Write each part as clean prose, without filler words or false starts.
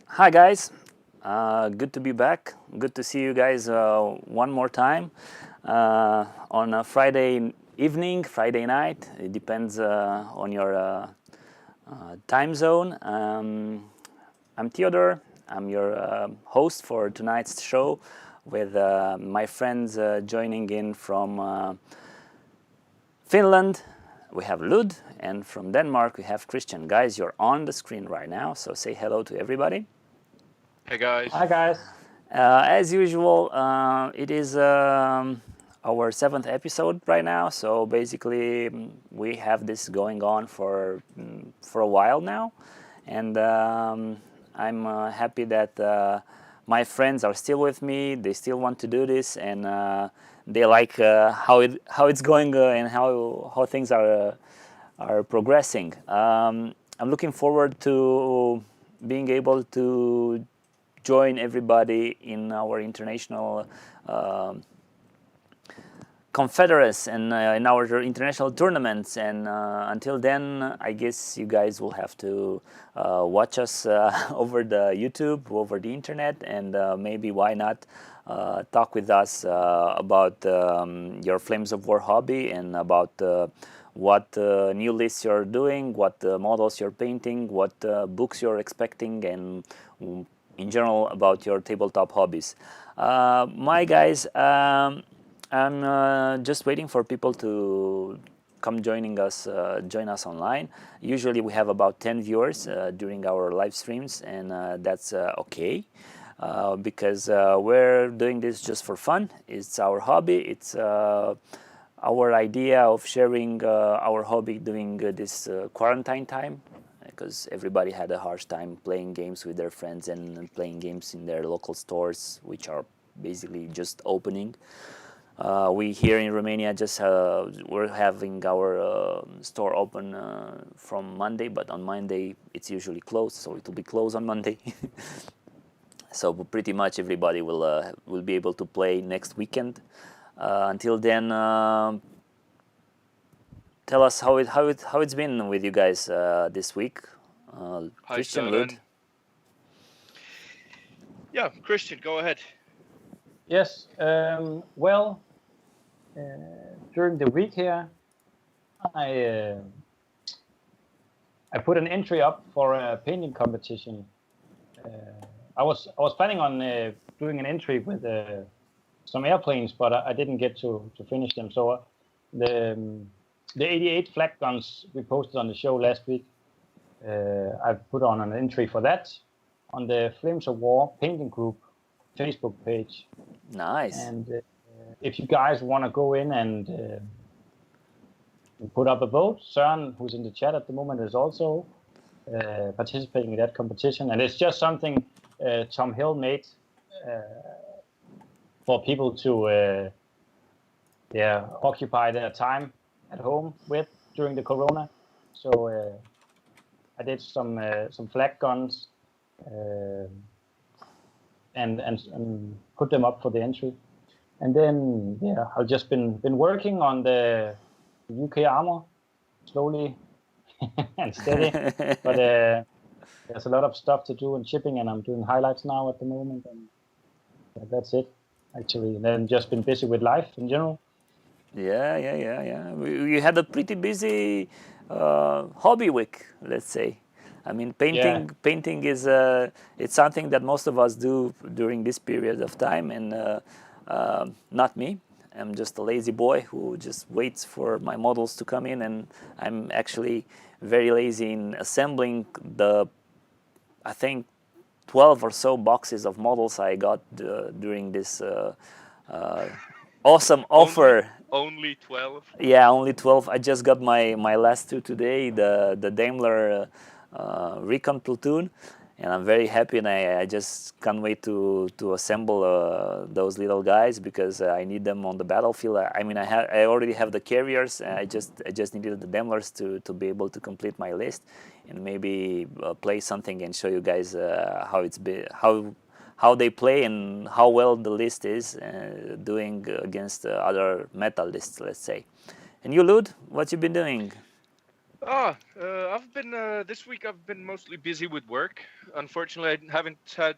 Hi guys, good to be back. Good to see you guys one more time on a Friday evening, Friday night. It depends on your time zone. I'm Theodore. I'm your host for tonight's show with my friends joining in from Finland. We have Lud, and from Denmark we have Kristian. Guys, you're on the screen right now, so say hello to everybody. Hey guys. Hi guys. As usual, it is our seventh episode right now. So basically, we have this going on for a while now, and I'm happy that my friends are still with me. They still want to do this, and they like how it's going and how things are progressing. I'm looking forward to being able to join everybody in our international confederates and in our international tournaments. And until then, I guess you guys will have to watch us over the YouTube, over the internet, and maybe why not talk with us about your Flames of War hobby and about what new lists you're doing, what models you're painting, what books you're expecting, and in general about your tabletop hobbies. My guys, I'm just waiting for people to come join us online. Usually we have about 10 viewers during our live streams, and that's okay. Because we're doing this just for fun. It's our hobby. It's our idea of sharing our hobby during this quarantine time, because everybody had a harsh time playing games with their friends and playing games in their local stores, which are basically just opening. We here in Romania just we're having our store open from Monday, but on Monday it's usually closed, so it will be closed on Monday. So pretty much everybody will be able to play next weekend. Until then, tell us how it's been with you guys this week. Hi Kristian, Lud. Søren. Yeah, Kristian, go ahead. Yes. Well, during the week here, I I put an entry up for a painting competition. I was planning on doing an entry with some airplanes, but I didn't get to finish them. So the 88 flag guns we posted on the show last week, I put on an entry for that on the Flames of War painting group Facebook page. Nice. And if you guys want to go in and put up a vote, Søren, who's in the chat at the moment, is also participating in that competition. And it's just something Tom Hill made for people to occupy their time at home with during the corona. So I did some flag guns and put them up for the entry. And then I've just been working on the UK armor slowly and steady. But there's a lot of stuff to do in shipping, and I'm doing highlights now at the moment, and that's it actually. And then just been busy with life in general. Yeah. We had a pretty busy hobby week, let's say. I mean, painting is it's something that most of us do during this period of time, and not me. I'm just a lazy boy who just waits for my models to come in, and I'm actually very lazy in assembling the, I think, 12 or so boxes of models I got during this awesome offer. Only 12? Yeah, only 12. I just got my last two today, the Daimler Recon Platoon, and I'm very happy, and I just can't wait to assemble those little guys, because I need them on the battlefield. I mean, I already have the carriers. I just needed the Daimlers to be able to complete my list, and maybe play something and show you guys how it's been, how they play and how well the list is doing against other metal lists, let's say. And you, Lud, what you been doing? I've been this week. I've been mostly busy with work. Unfortunately, I haven't had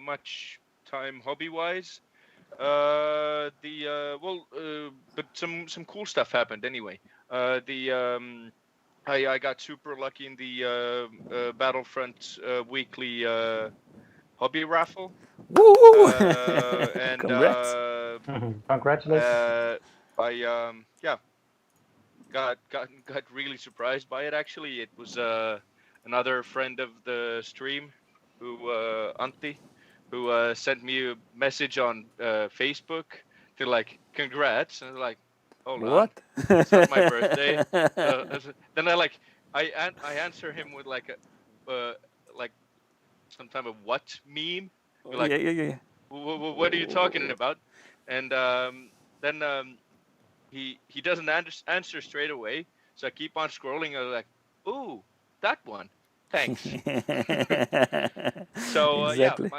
much time hobby-wise. But some cool stuff happened anyway. The I got super lucky in the Battlefront weekly hobby raffle, Woo! and Congrats. Congratulations. I yeah got really surprised by it. Actually, it was another friend of the stream, who Antti, who sent me a message on Facebook to like congrats, and I was like, hold on, What? it's not my birthday. Then I answer him with like a like some type of what meme. We're like, Yeah, yeah, yeah. what are you talking about? And then he doesn't answer straight away. So I keep on scrolling. I was like, ooh, that one. Thanks. So yeah, Exactly.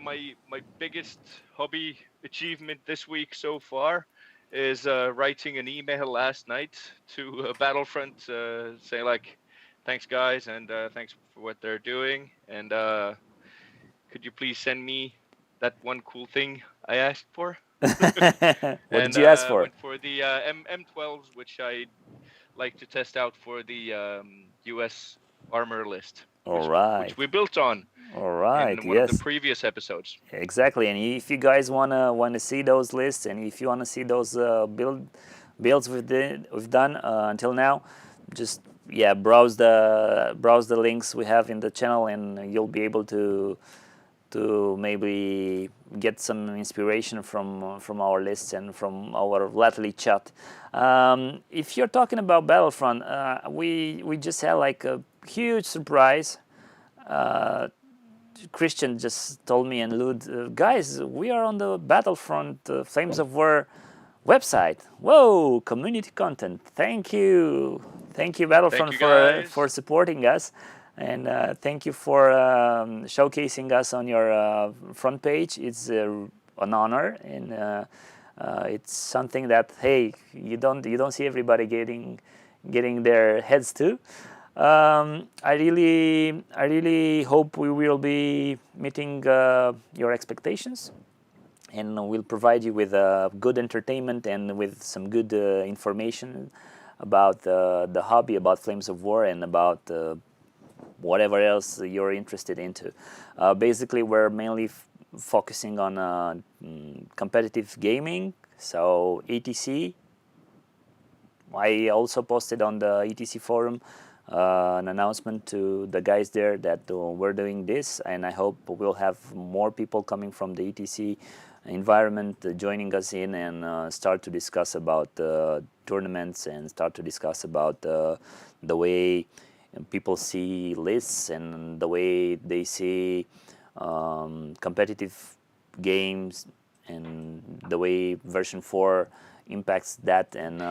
my biggest hobby achievement this week so far is writing an email last night to Battlefront, saying like, thanks guys, and thanks for what they're doing, and could you please send me that one cool thing I asked for? What did And you ask for? went for the M12s, which I like to test out for the US armor list, All which right. we built on All right. in one of the Yes. previous episodes. Exactly. And if you guys wanna see those lists, and if you wanna see those builds we've done until now, just yeah, browse the links we have in the channel, and you'll be able to maybe get some inspiration from our lists and from our lately chat. If you're talking about Battlefront, we just had like a huge surprise. Kristian just told me and Lud, guys, we are on the Battlefront Flames of War website. Whoa, community content. Thank you Thank Battlefront you for guys. supporting us, and thank you for showcasing us on your front page. It's an honor, and it's something that hey, you don't see everybody getting their heads to. I really hope we will be meeting your expectations, and we'll provide you with good entertainment and with some good information about the hobby, about Flames of War, and about whatever else you're interested into. Basically, we're mainly focusing on competitive gaming, so ETC. I also posted on the ETC forum an announcement to the guys there that we're doing this, and I hope we'll have more people coming from the ETC environment joining us in, and start to discuss about tournaments, and start to discuss about the way people see lists, and the way they see competitive games, and the way version 4 impacts that, and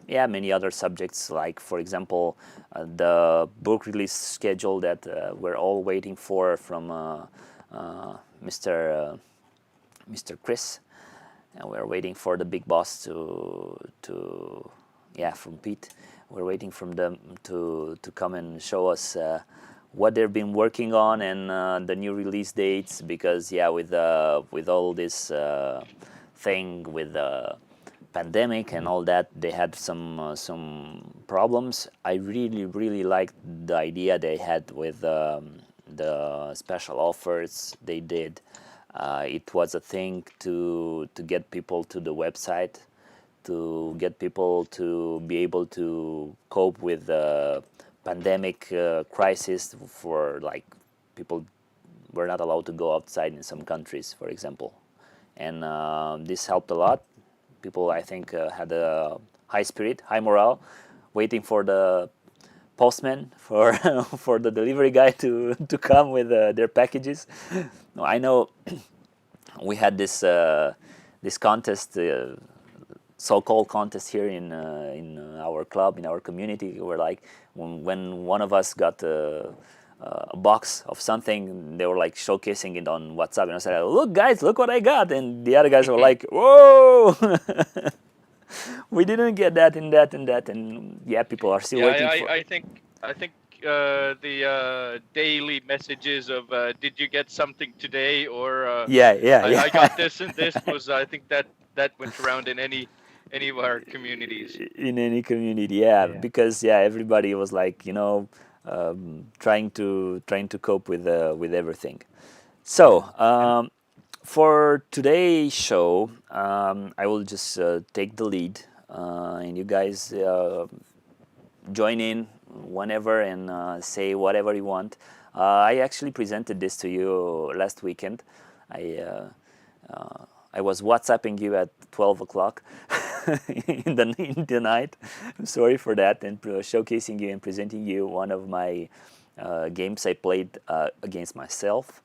yeah, many other subjects, like for example the book release schedule that we're all waiting for from Mr. Chris, and we're waiting for the big boss to yeah, from Pete. We're waiting from them to come and show us what they've been working on, and the new release dates, because yeah, with all this thing with pandemic and all that, they had some problems. I really liked the idea they had with the special offers they did. It was a thing to get people to the website, to get people to be able to cope with the pandemic crisis, for like people were not allowed to go outside in some countries, for example, and this helped a lot. People, I think, had a high spirit, high morale, waiting for the postman, for for the delivery guy to come with their packages. No, I know we had this contest, so-called contest here in our club, in our community. Where like when one of us got a box of something, they were like showcasing it on WhatsApp, and I said, "Look, guys, look what I got!" And the other guys were like, "Whoa!" we didn't get that and that and that, and yeah, people are still Yeah, waiting for. I think the daily messages of did you get something today, or Yeah, yeah, I yeah. got this and this was, I think that went around in any of our communities. In any community, yeah, Yeah. because yeah, everybody was like, trying to cope with everything. So for today's show, I will just take the lead, and you guys join in whenever and say whatever you want. I actually presented this to you last weekend. I I was WhatsApping you at 12 o'clock in the night. I'm sorry for that, and showcasing you and presenting you one of my games I played against myself.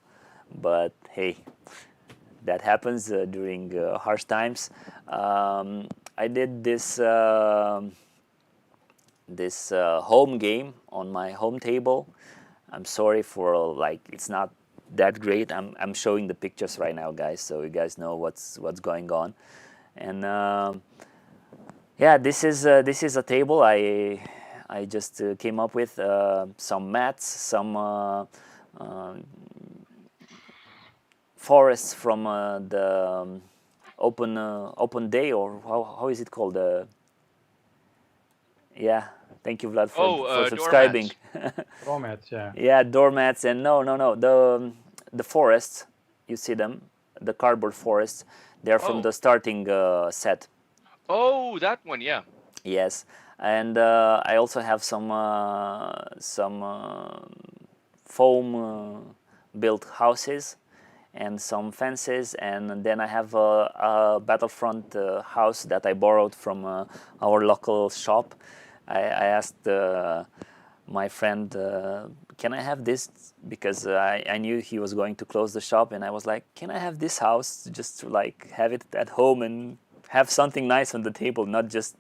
But hey, that happens during harsh times. I did this home game on my home table. I'm sorry for like it's not that great. I'm showing the pictures right now, guys, so you guys know what's going on. And yeah, this is a table I just came up with some mats, some forests from the open day, or how is it called? Yeah, thank you, Vlad, for subscribing. Doormats. Formats, yeah. Yeah, doormats, and no, the forests, you see them, the cardboard forests. They're from Oh, the starting set. oh, that one, yeah. Yes, and I also have some foam built houses and some fences, and then I have a Battlefront house that I borrowed from our local shop. I asked my friend, can I have this? Because I knew he was going to close the shop, and I was like, can I have this house just to like have it at home and have something nice on the table, not just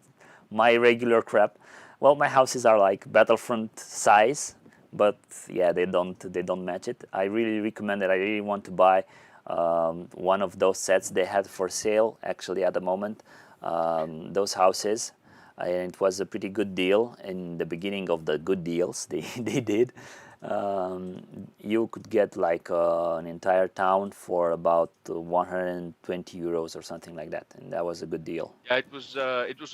my regular crap. Well, my houses are like Battlefront size, but yeah, they don't match it. I really recommend it. I really want to buy one of those sets they had for sale actually at the moment. Those houses, and it was a pretty good deal in the beginning of the good deals they did. You could get like an entire town for about 120 euros or something like that, and that was a good deal. Yeah, it was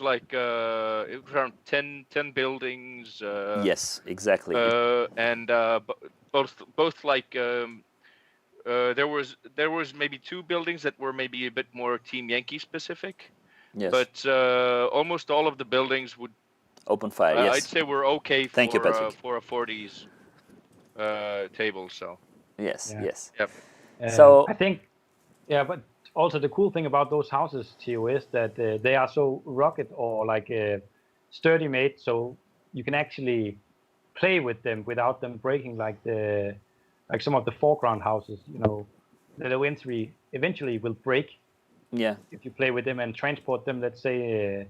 like it was around 10 buildings. Yes, exactly. And both like there was maybe two buildings that were maybe a bit more Team Yankee specific, Yes. but almost all of the buildings would Open fire. Yes. I'd say were okay Thank you, Patrick. for a 40s table. So Yes. Yeah. Yes. yep. So I think, yeah, but also the cool thing about those houses, Theo, is that they are so rugged or like sturdy made, so you can actually play with them without them breaking, like some of the foreground houses. The eventually will break yeah. if you play with them and transport them. Let's say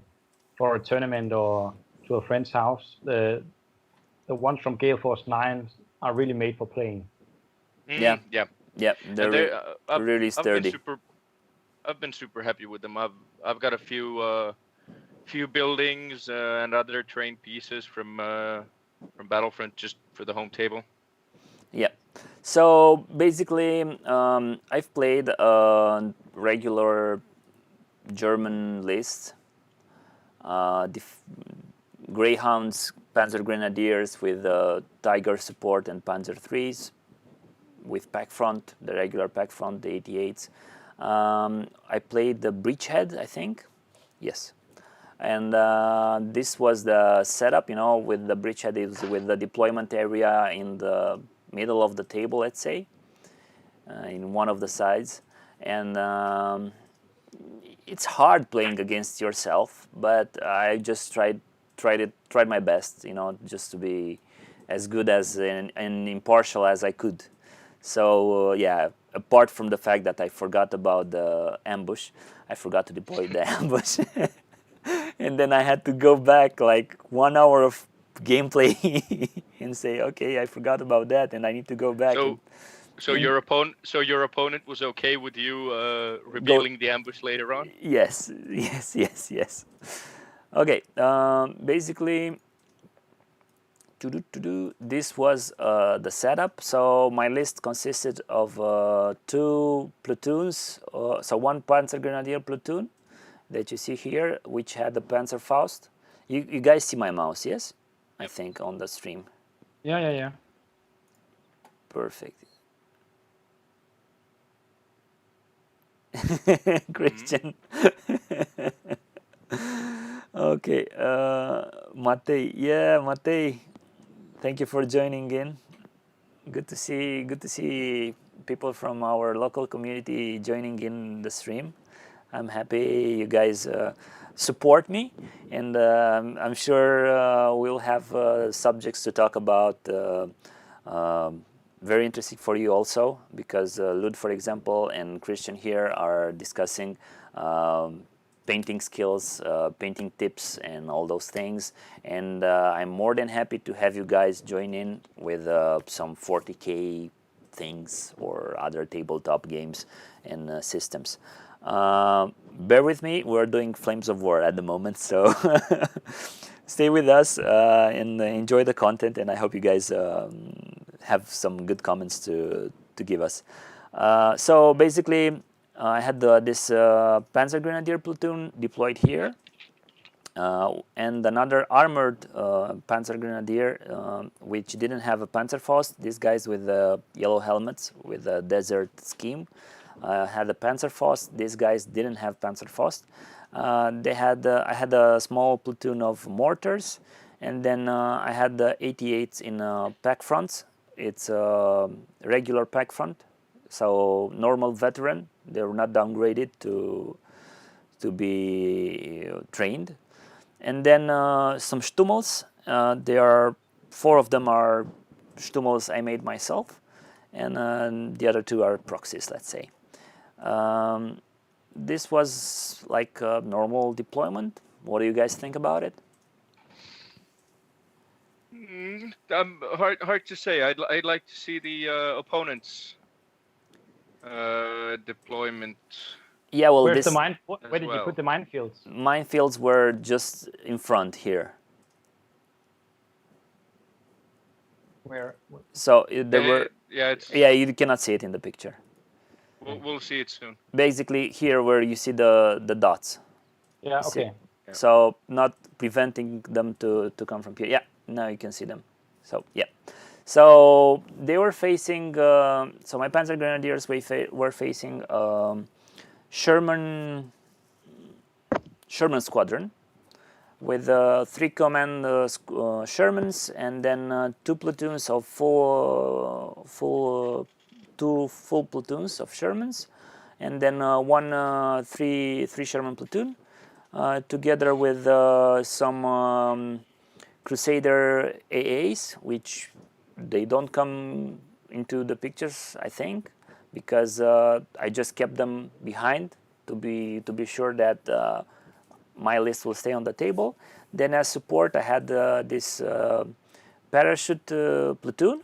for a tournament or to a friend's house. The ones from Gale Force 9 are really made for playing. Yeah. Yeah. Yeah. And They're really I've been sturdy. super happy with them. I've got a few buildings and other train pieces from Battlefront just for the home table. Yeah. So basically, I've played a regular German list. Greyhounds, Panzer Grenadiers with Tiger support and Panzer IIIs, with pack front, the regular pack front, the 88s. I played the Breachhead, I think. Yes. And this was the setup, with the Breachhead, is with the deployment area in the middle of the table, let's say, in one of the sides. And it's hard playing against yourself, but I just tried my best, just to be as good as and impartial as I could. So yeah, apart from the fact that I forgot about the ambush, I forgot to deploy the ambush, and then I had to go back like 1 hour of gameplay and say, okay, I forgot about that, and I need to go back. So your opponent was okay with you revealing the ambush later on? Yes, yes. Okay, basically, this was the setup. So my list consisted of 2 platoons, so 1 Panzer Grenadier platoon that you see here, which had the Panzerfaust. You guys see my mouse, yes? I think on the stream. Yeah. Perfect. Kristian. Okay, Matej. Yeah, Matej. Thank you for joining in. Good to see people from our local community joining in the stream. I'm happy you guys support me, and I'm sure we'll have subjects to talk about. Very interesting for you also, because Lud, for example, and Kristian here are discussing painting skills, painting tips, and all those things. And I'm more than happy to have you guys join in with some 40K things or other tabletop games and systems. Bear with me, we're doing Flames of War at the moment, so stay with us and enjoy the content, and I hope you guys have some good comments to give us. So basically, I had this Panzer Grenadier platoon deployed here, and another armored Panzer Grenadier, which didn't have a Panzerfaust. These guys with the yellow helmets with the desert scheme had a Panzerfaust. These guys didn't have Panzerfaust. I had a small platoon of mortars, and then I had the 88s in pack fronts. It's a regular pack front, so normal veteran. They were not downgraded to be trained. And then some Stummels. There are 4 of them are Stummels I made myself, and the other 2 are proxies, let's say. This was like a normal deployment. What do you guys think about it? Hard to say. I'd like to see the opponent's deployment. Yeah, well, Where this did you put the minefields? Minefields were just in front here. Where? So there were. Yeah, you cannot see it in the picture. We'll see it soon. Basically, here where you see the dots. Yeah. Okay. Yeah. So not preventing them to come from here. Yeah, now you can see them. So yeah. So they were facing. So my Panzer Grenadiers were facing Sherman Squadron with 3 command Shermans, and then 2 platoons of 2 full platoons of Shermans, and then 1 3 Sherman platoon, together with some Crusader AAs, which they don't come into the pictures, I think, because I just kept them behind to be sure that my list will stay on the table. Then as support, I had this parachute platoon,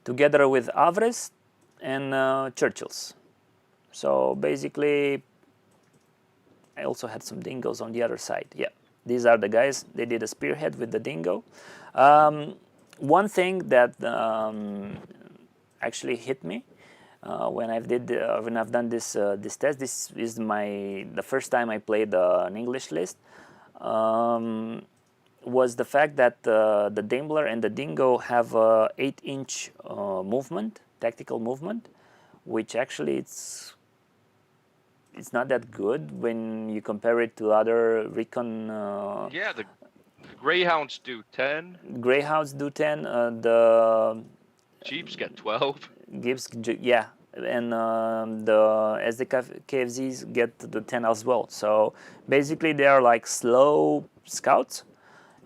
together with Avres and Churchills. So basically, I also had some dingoes on the other side. Yeah, these are the guys. They did a spearhead with the dingo. One thing that actually hit me when I've done this test. This is the first time I played an English list. Was the fact that the Daimler and the Dingo have 8-inch movement, tactical movement, which actually it's not that good when you compare it to other recon. Yeah, the Greyhounds do 10. Greyhounds do 10. The Jeeps get 12. Gibbs, yeah, and the SDKFZs get the 10 as well. So basically, they are like slow scouts.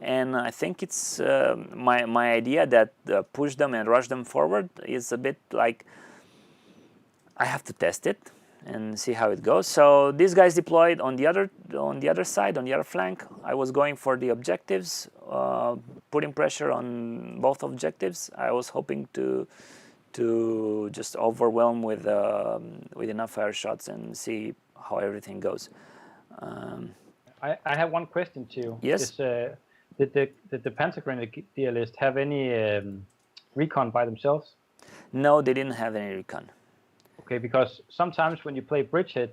And I think it's my idea that push them and rush them forward is a bit like I have to test it and see how it goes. So these guys deployed on the other side, on the other flank. I was going for the objectives, putting pressure on both objectives. I was hoping to to just overwhelm with enough fire shots and see how everything goes. I have one question to you. Yes. Did the Panzer Grenadier have any recon by themselves? No, they didn't have any recon. Okay, because sometimes when you play bridgehead,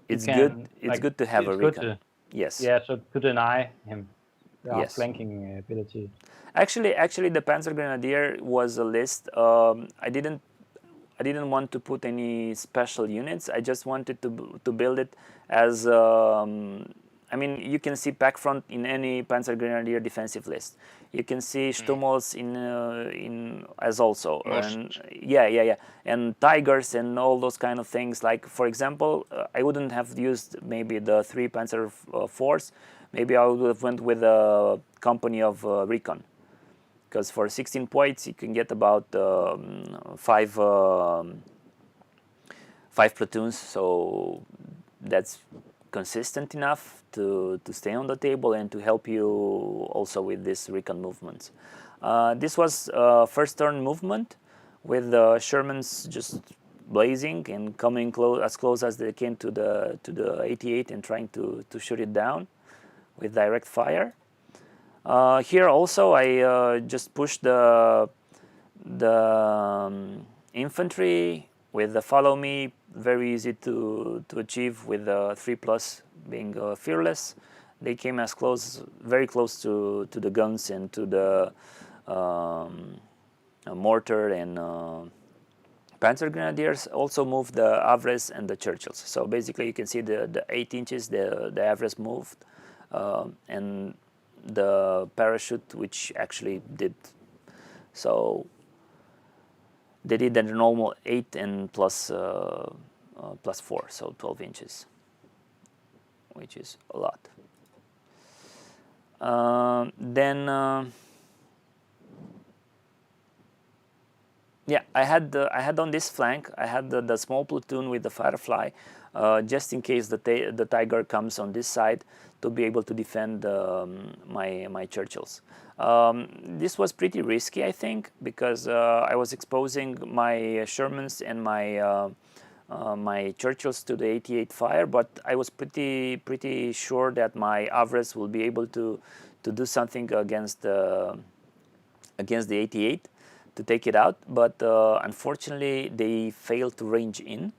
it's good. It's good to have a recon. Yes. Yeah, so to deny him the yes. outflanking ability. Actually, the Panzer Grenadier was a list. I didn't want to put any special units. I just wanted to build it as. I mean, you can see pack front in any Panzer Grenadier defensive list. You can see Stummels in as also, and yeah, and Tigers and all those kind of things. Like for example, I wouldn't have used maybe the 3 Panzer IVs. Maybe I would have went with a company of recon, because for 16 points you can get about 5 platoons. So that's consistent enough to stay on the table and to help you also with this recon movements. This was first turn movement with the Shermans just blazing and coming as close as they can to the 88 and trying to shoot it down with direct fire. Here also I just pushed the infantry with the follow me, very easy to achieve with the 3+ being fearless. They came as very close to the guns and to the mortar, and Panzer Grenadiers also moved the Avres and the Churchills. So basically you can see the 8 inches the Avres moved, and the parachute, which actually did. So they did the normal 8 and plus 4, so 12 inches, which is a lot. Yeah, I had on this flank, I had the small platoon with the Firefly, just in case the Tiger comes on this side, to be able to defend my Churchills. This was pretty risky, I think, because I was exposing my Shermans and my Churchills to the 88 fire, but I was pretty sure that my Avres will be able to do something against the 88 to take it out. But unfortunately, they failed to range in.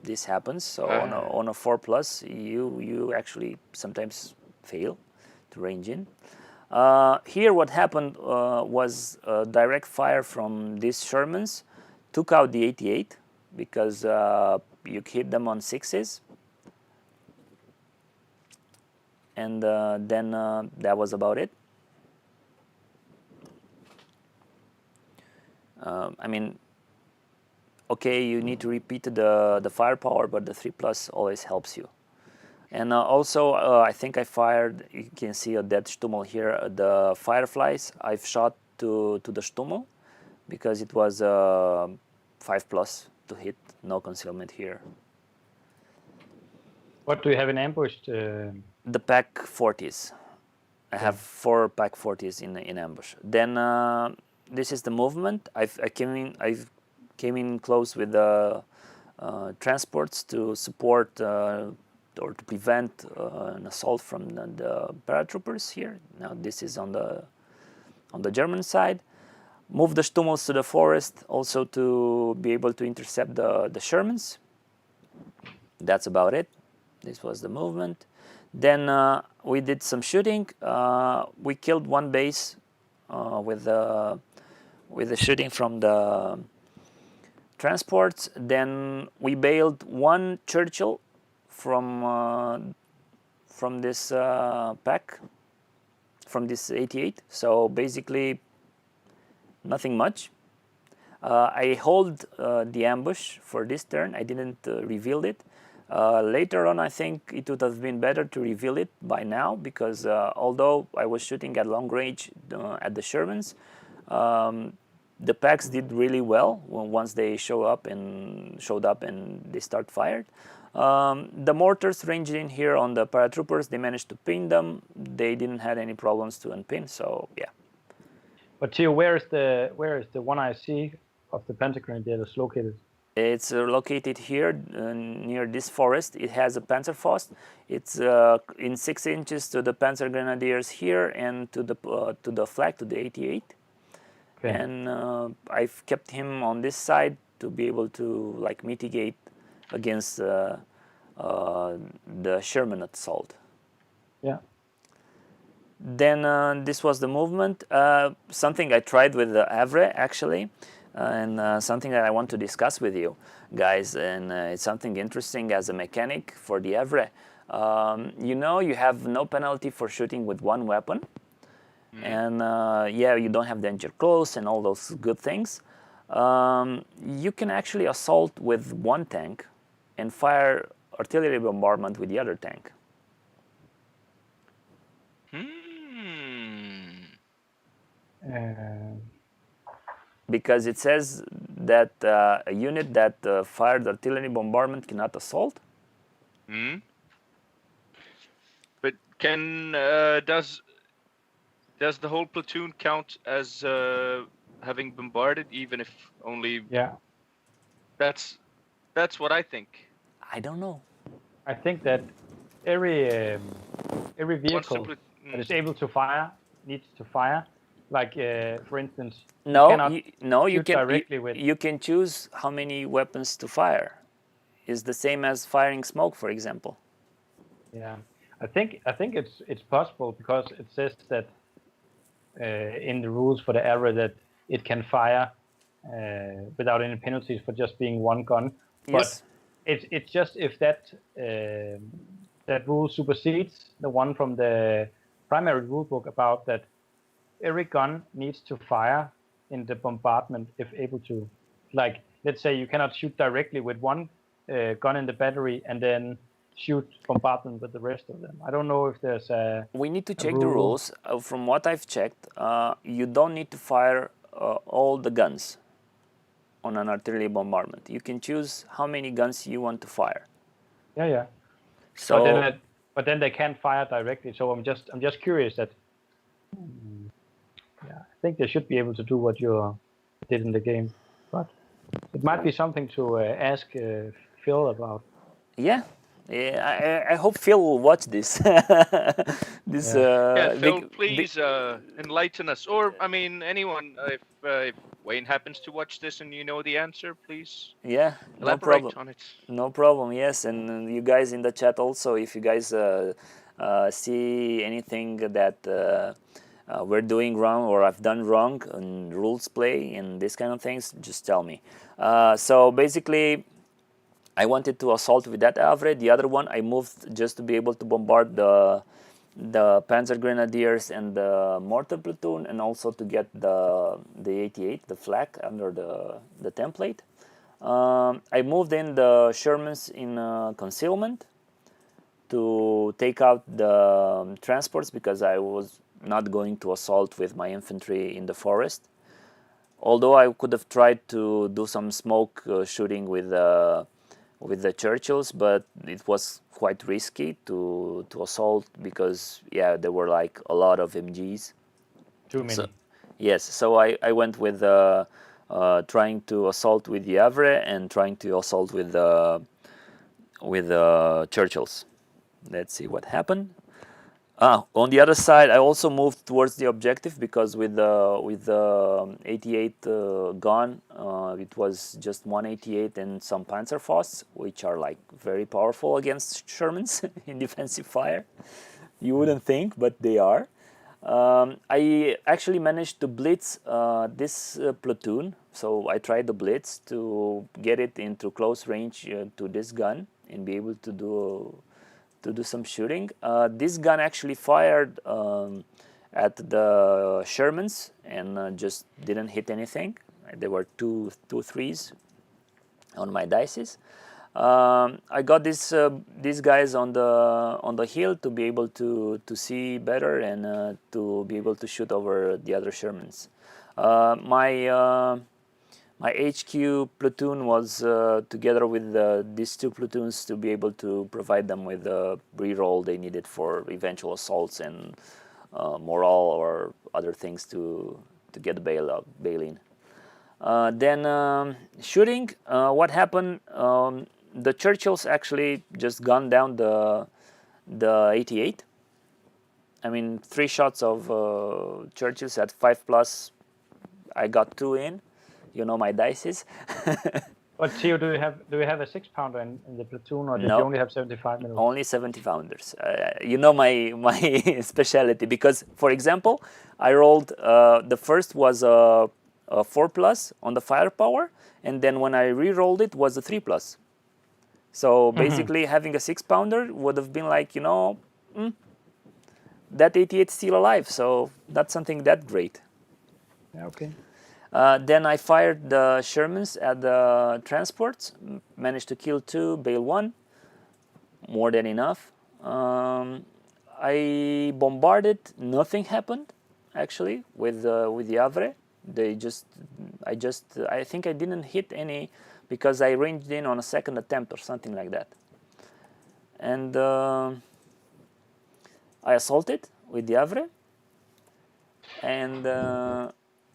This happens. So on a 4+, you actually sometimes fail to range in. Here what happened was direct fire from these Shermans took out the 88, because you hit them on 6s, and then that was about it. I mean, okay, you need to repeat the firepower, but the 3+ always helps you. And also, I think I fired, you can see a dead Stummel here, the Fireflies. I've shot to the Stummel, because it was 5+ to hit, no concealment here. What do you have in ambush? The Pack 40s. I have 4 Pack 40s in ambush. Then this is the movement. I came in close with the transports to support or to prevent an assault from the paratroopers here. Now this is on the German side. Move the Stummels to the forest also to be able to intercept the Shermans. That's about it. This was the movement. Then we did some shooting. We killed one base with the shooting from the transports. Then we bailed one Churchill from this pack, from this 88. So basically nothing much. I hold the ambush for this turn. I didn't reveal it. Later on, I think it would have been better to reveal it by now, because although I was shooting at long range at the Shermans, the packs did really well once they showed up and they start fired. The mortars ranged in here on the paratroopers. They managed to pin them. They didn't have any problems to unpin. So yeah. But Theo, where is the one I see of the Panzer Grenadiers located? It's located here near this forest. It has a Panzerfaust. It's in 6 inches to the Panzer Grenadiers here and to the flag, to the 88. Okay. And I've kept him on this side to be able to like mitigate against the Sherman assault. Yeah. Then this was the movement. Something I tried with the Havre actually, and something that I want to discuss with you guys. And it's something interesting as a mechanic for the Havre. You know, you have no penalty for shooting with one weapon. And yeah, you don't have danger close and all those good things. You can actually assault with one tank and fire artillery bombardment with the other tank. Because it says that a unit that fired artillery bombardment cannot assault. But can does the whole platoon count as having bombarded, even if only? Yeah. That's what I think. I don't know. I think that every vehicle that is able to fire needs to fire. Like for instance, you can choose how many weapons to fire. It's the same as firing smoke, for example. Yeah, I think it's possible because it says that in the rules for the Havre that it can fire without any penalties for just being one gun. Yes. But it's just if that that rule supersedes the one from the primary rule book about that every gun needs to fire in the bombardment if able to. Like, let's say you cannot shoot directly with one gun in the battery and then shoot bombardment with the rest of them. I don't know if there's a... We need to check the rules. From what I've checked, you don't need to fire all the guns on an artillery bombardment. You can choose how many guns you want to fire. Yeah. So, but then they can't fire directly. So I'm just curious that... Yeah, I think they should be able to do what you did in the game, but it might be something to ask Phil about. Yeah, I hope Phil will watch this. Phil, please enlighten us, or I mean, anyone. If Wayne happens to watch this and you know the answer, please. Yeah, no problem. On it. No problem. Yes, and you guys in the chat also, if you guys see anything that. We're doing wrong or I've done wrong in rules play and this kind of things, just tell me. So basically, I wanted to assault with that Havre. The other one I moved just to be able to bombard the Panzer Grenadiers and the mortar platoon, and also to get the 88, the flak under the template. I moved in the Shermans in concealment to take out the transports because I was not going to assault with my infantry in the forest. Although I could have tried to do some smoke shooting with the Churchills, but it was quite risky to assault because there were like a lot of MGs. Too many. So, yes, so I went with trying to assault with the Havre and trying to assault with the Churchills. Let's see what happened. On the other side, I also moved towards the objective because with the 88 gone, it was just 188 and some Panzerfausts, which are like very powerful against Shermans in defensive fire. You wouldn't think, but they are. I actually managed to blitz this platoon, so I tried the blitz to get it into close range to this gun and be able to do some shooting. This gun actually fired at the Shermans and just didn't hit anything. There were two threes on my dices. I got these guys on the hill to be able to see better and to be able to shoot over the other Shermans. My HQ platoon was together with these two platoons to be able to provide them with the reroll they needed for eventual assaults and morale or other things to get bail in. Then shooting, what happened? The Churchills actually just gunned down the 88. I mean, 3 shots of Churchills at 5+. I got 2 in. You know my dices. But Theo, do you have a 6-pounder in the platoon, or did No. you only have 75 millimeters? Only 70 pounders. You know my specialty, because, for example, I rolled the first was a 4+ on the firepower, and then when I re-rolled it was a 3+. So basically, having a 6-pounder would have been like, that 88 is still alive. So that's something that great. Yeah, okay. Then I fired the Shermans at the transports, managed to kill 2, bail 1, more than enough. I bombarded, nothing happened actually with the Havre. I think I didn't hit any because I ranged in on a second attempt or something like that. And I assaulted with the Havre, and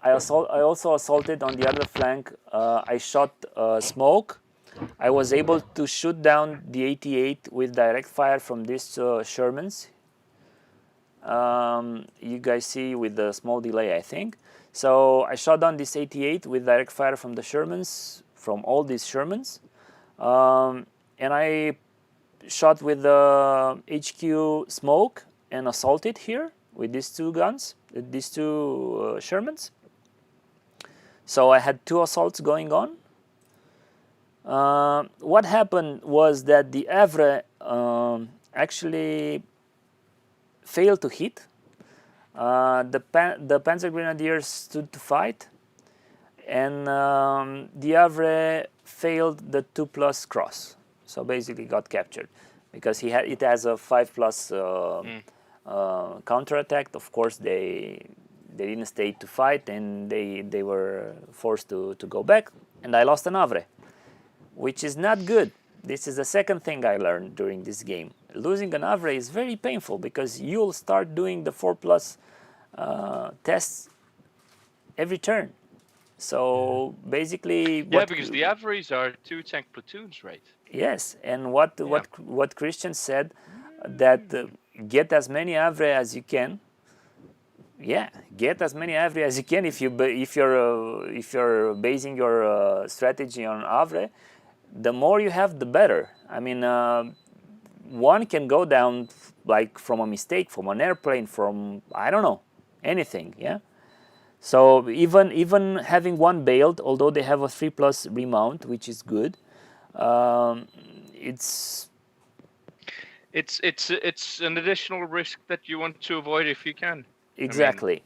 I also assaulted on the other flank. I shot smoke. I was able to shoot down the 88 with direct fire from these Shermans. You guys see with the small delay, I think. So I shot down this 88 with direct fire from the Shermans, from all these Shermans. And I shot with the HQ smoke and assaulted here with these 2 guns, these 2 Shermans. So I had 2 assaults going on. What happened was that the Havre actually failed to hit. The Panzer Grenadiers stood to fight, and the Havre failed the 2+ cross. So basically got captured because it has a 5+ counterattack. Of course, they didn't stay to fight, and they were forced to go back, and I lost an Havre, which is not good. This is the second thing I learned during this game. Losing an Havre is very painful because you'll start doing the 4+ tests every turn. So basically, because the Havres are 2 tank platoons, right? Yes, and what Kristian said, that get as many Havre as you can. Yeah, get as many Havre as you can if you're basing your strategy on Havre. The more you have, the better. I mean, one can go down like from a mistake, from an airplane, from I don't know, anything. Yeah. So even having one bailed, although they have a 3+ remount, which is good, it's an additional risk that you want to avoid if you can. Exactly.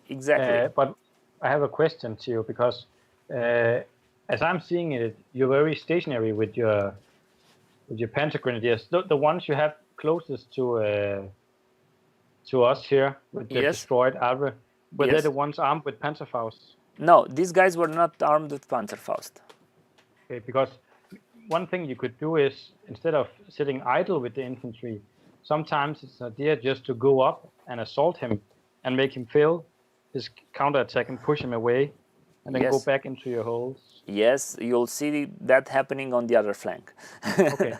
But I have a question to you, because as I'm seeing it, you're very stationary with your Panzer Grenadiers. The ones you have closest to us here with the destroyed Havre, were they the ones armed with Panzerfaust? No, these guys were not armed with Panzerfaust. Okay, because one thing you could do is, instead of sitting idle with the infantry, sometimes it's an idea just to go up and assault him and make him fail his counterattack and push him away, and then go back into your holes. Yes, you'll see that happening on the other flank. Okay.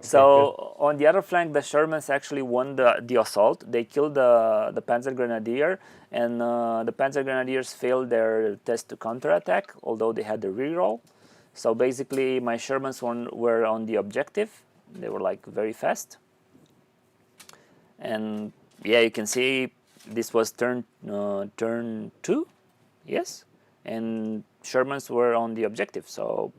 So on the other flank, the Shermans actually won the assault. They killed the Panzer Grenadier, and the Panzer Grenadiers failed their test to counterattack, although they had the reroll. So basically, my Shermans were on the objective. They were like very fast. And yeah, you can see this was turn 2, yes, and Shermans were on the objective. So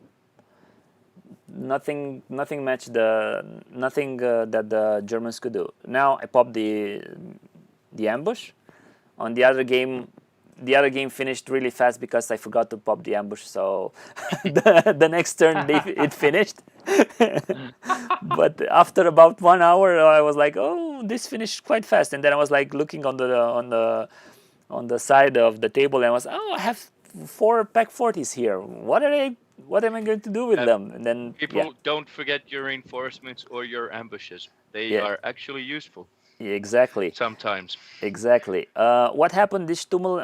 nothing matched nothing that the Germans could do. Now I popped the ambush. On the other game, finished really fast because I forgot to pop the ambush. So the next turn it finished. But after about 1 hour, I was like, "Oh, this finished quite fast." And then I was like looking on the side of the table, and I was, "Oh, I have 4 Pack 40s here. What am I going to do with them?" And then people don't forget your reinforcements or your ambushes. They are actually useful. Exactly. sometimes. Exactly. What happened? This Stummel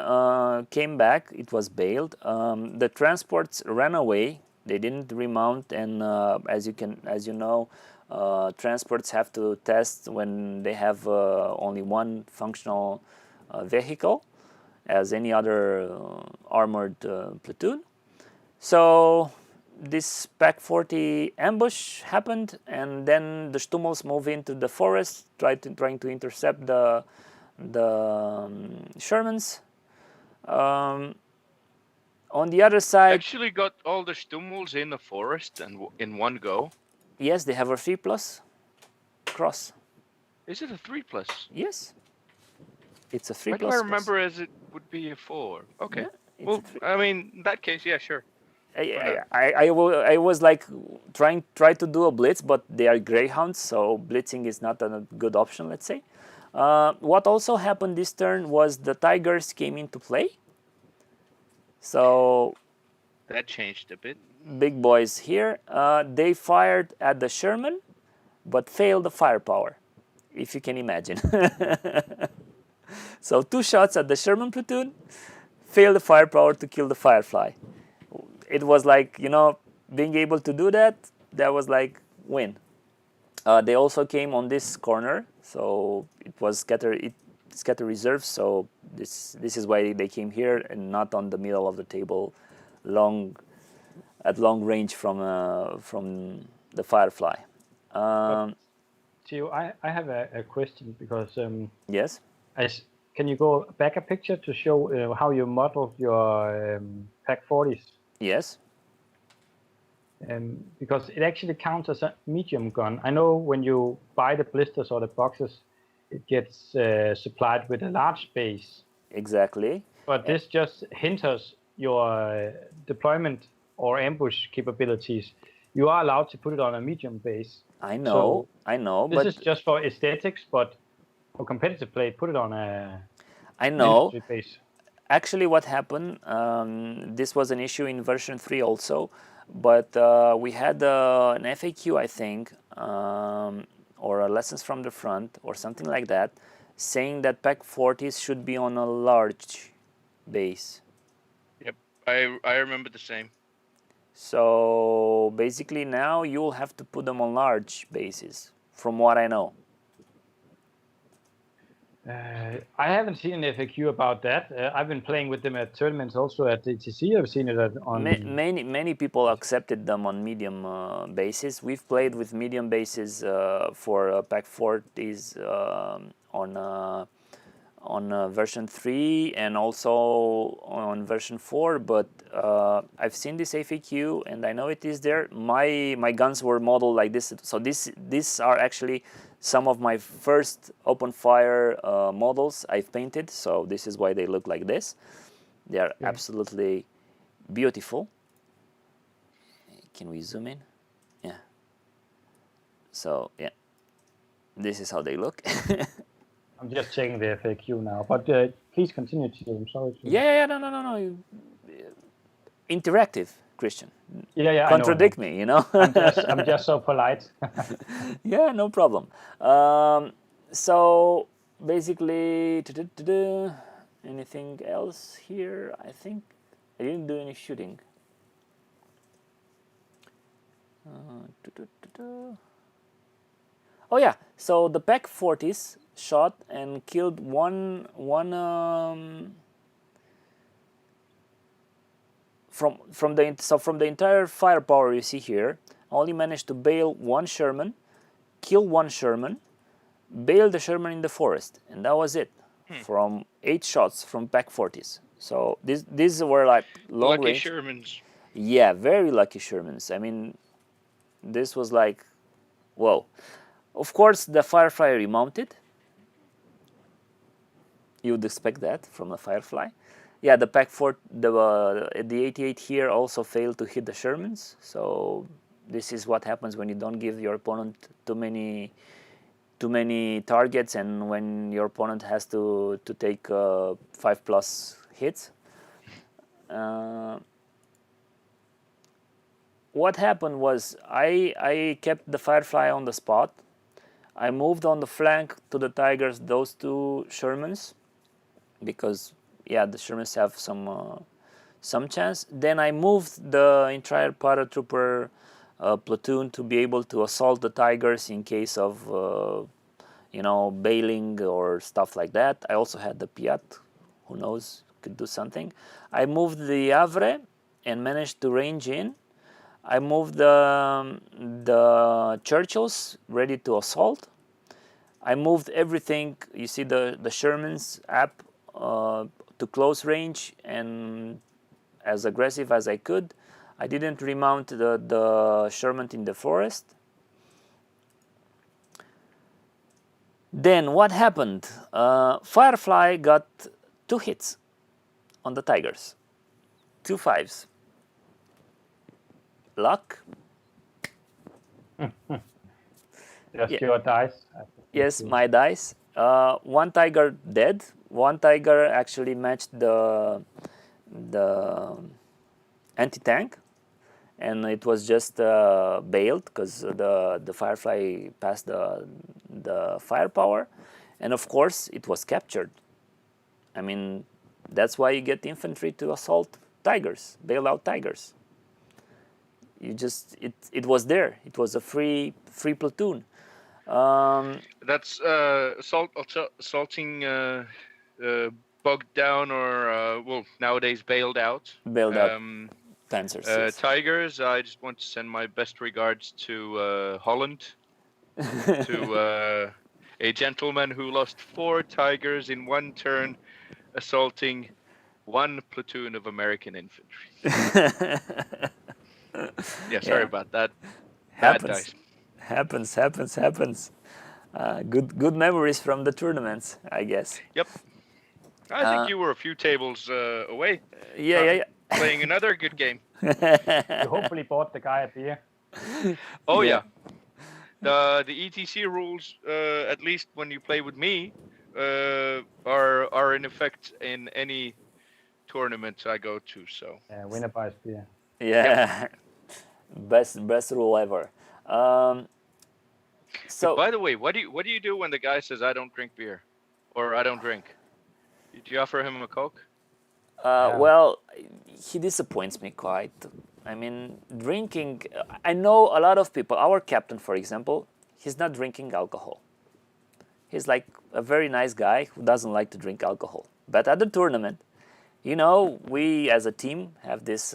came back. It was bailed. The transports ran away. They didn't remount, and as you know, transports have to test when they have only one functional vehicle, as any other armored platoon. So this Pack 40 ambush happened, and then the Stummels move into the forest, trying to intercept the Shermans. On the other side, Actually got all the Stummels in the forest and in one go. yes, they have a 3+ cross. Is it a 3+? Yes, it's a 3+ Why do I cross. remember as it would be a 4? Okay. Yeah, it's Well, a 3. I mean, in that case, yeah, sure. I was like try to do a blitz, but they are greyhounds, so blitzing is not a good option, let's say. What also happened this turn was the tigers came into play. So That changed a bit. big boys here, they fired at the Sherman, but failed the firepower, if you can imagine. So 2 shots at the Sherman platoon, failed the firepower to kill the Firefly. It was like, being able to do that, that was like win. They also came on this corner, so it was scatter reserves. So this is why they came here and not on the middle of the table, at long range from the Firefly. Theo, I have a question because Yes. can you go back a picture to show how you modeled your Pack 40s? Yes. Because it actually counts as a medium gun. I know when you buy the blisters or the boxes, it gets supplied with a large base. Exactly. But this just hinders your deployment or ambush capabilities. You are allowed to put it on a medium base. I know. This But is just for aesthetics, but for competitive play, put it on an know. infantry base. Actually, what happened, this was an issue in version 3 also, but we had an FAQ, I think, or a lessons from the front or something like that, saying that Pack 40s should be on a large base. Yep, I remember the same. So basically now you will have to put them on large bases, from what I know. I haven't seen an FAQ about that. I've been playing with them at tournaments also at ETC. I've seen it on... Many people accepted them on medium bases. We've played with medium bases for Pack 40s on version 3 and also on version 4, but I've seen this FAQ and I know it is there. My guns were modeled like this, so these are actually some of my first open fire models I've painted, so this is why they look like this. They are absolutely beautiful. Can we zoom in? Yeah. So yeah, this is how they look. I'm just checking the FAQ now, but please continue to. I'm sorry. Yeah, no. Interactive, Kristian. Yeah. Contradict me, I'm just so polite. Yeah, no problem. So basically, anything else here? I think I didn't do any shooting. Oh yeah, so the Pack 40s shot and killed one from the entire firepower you see here, only managed to bail one Sherman, kill one Sherman, bail the Sherman in the forest, and that was it. From 8 shots from Pack 40s. So these were like long Lucky range. Shermans. Yeah, very lucky Shermans. I mean, this was like, whoa. Of course, the Firefly remounted. You would expect that from a Firefly. Yeah, the Pack 4, the 88 here also failed to hit the Shermans. So this is what happens when you don't give your opponent too many targets, and when your opponent has to take 5+ hits. What happened was I kept the Firefly on the spot. I moved on the flank to the Tigers those 2 Shermans, because yeah, the Shermans have some chance. Then I moved the entire paratrooper platoon to be able to assault the Tigers in case of bailing or stuff like that. I also had the Piat, who knows, could do something. I moved the Havre and managed to range in. I moved the Churchills ready to assault. I moved everything, you see the Shermans up to close range and as aggressive as I could. I didn't remount the Sherman in the forest. Then what happened? Firefly got 2 hits on the Tigers. 2 5s. Luck. Just your dice. Yes, my dice. 1 Tiger dead. 1 Tiger actually matched the anti-tank, and it was just bailed because the Firefly passed the firepower, and of course it was captured. I mean, that's why you get infantry to assault Tigers, bail out Tigers. You just it was there. It was a free platoon. That's assaulting bogged down or nowadays bailed out. Bailed out Panzers. Yes. Tigers. I just want to send my best regards to Holland, to a gentleman who lost 4 Tigers in 1 turn, assaulting 1 platoon of American infantry. Yeah, sorry about that. Bad dice. Happens. Good memories from the tournaments, I guess. Yep. I think you were a few tables away. Yeah. Playing another good game. You hopefully bought the guy a beer. Oh yeah. The ETC rules, at least when you play with me, are in effect in any tournament I go to. So. Winner buys beer. Yeah. Best rule ever. So. But by the way, what do you do when the guy says I don't drink beer, or I don't drink? Do you offer him a Coke? Well, he disappoints me quite. I mean, drinking. I know a lot of people. Our captain, for example, he's not drinking alcohol. He's like a very nice guy who doesn't like to drink alcohol. But at the tournament, we as a team have this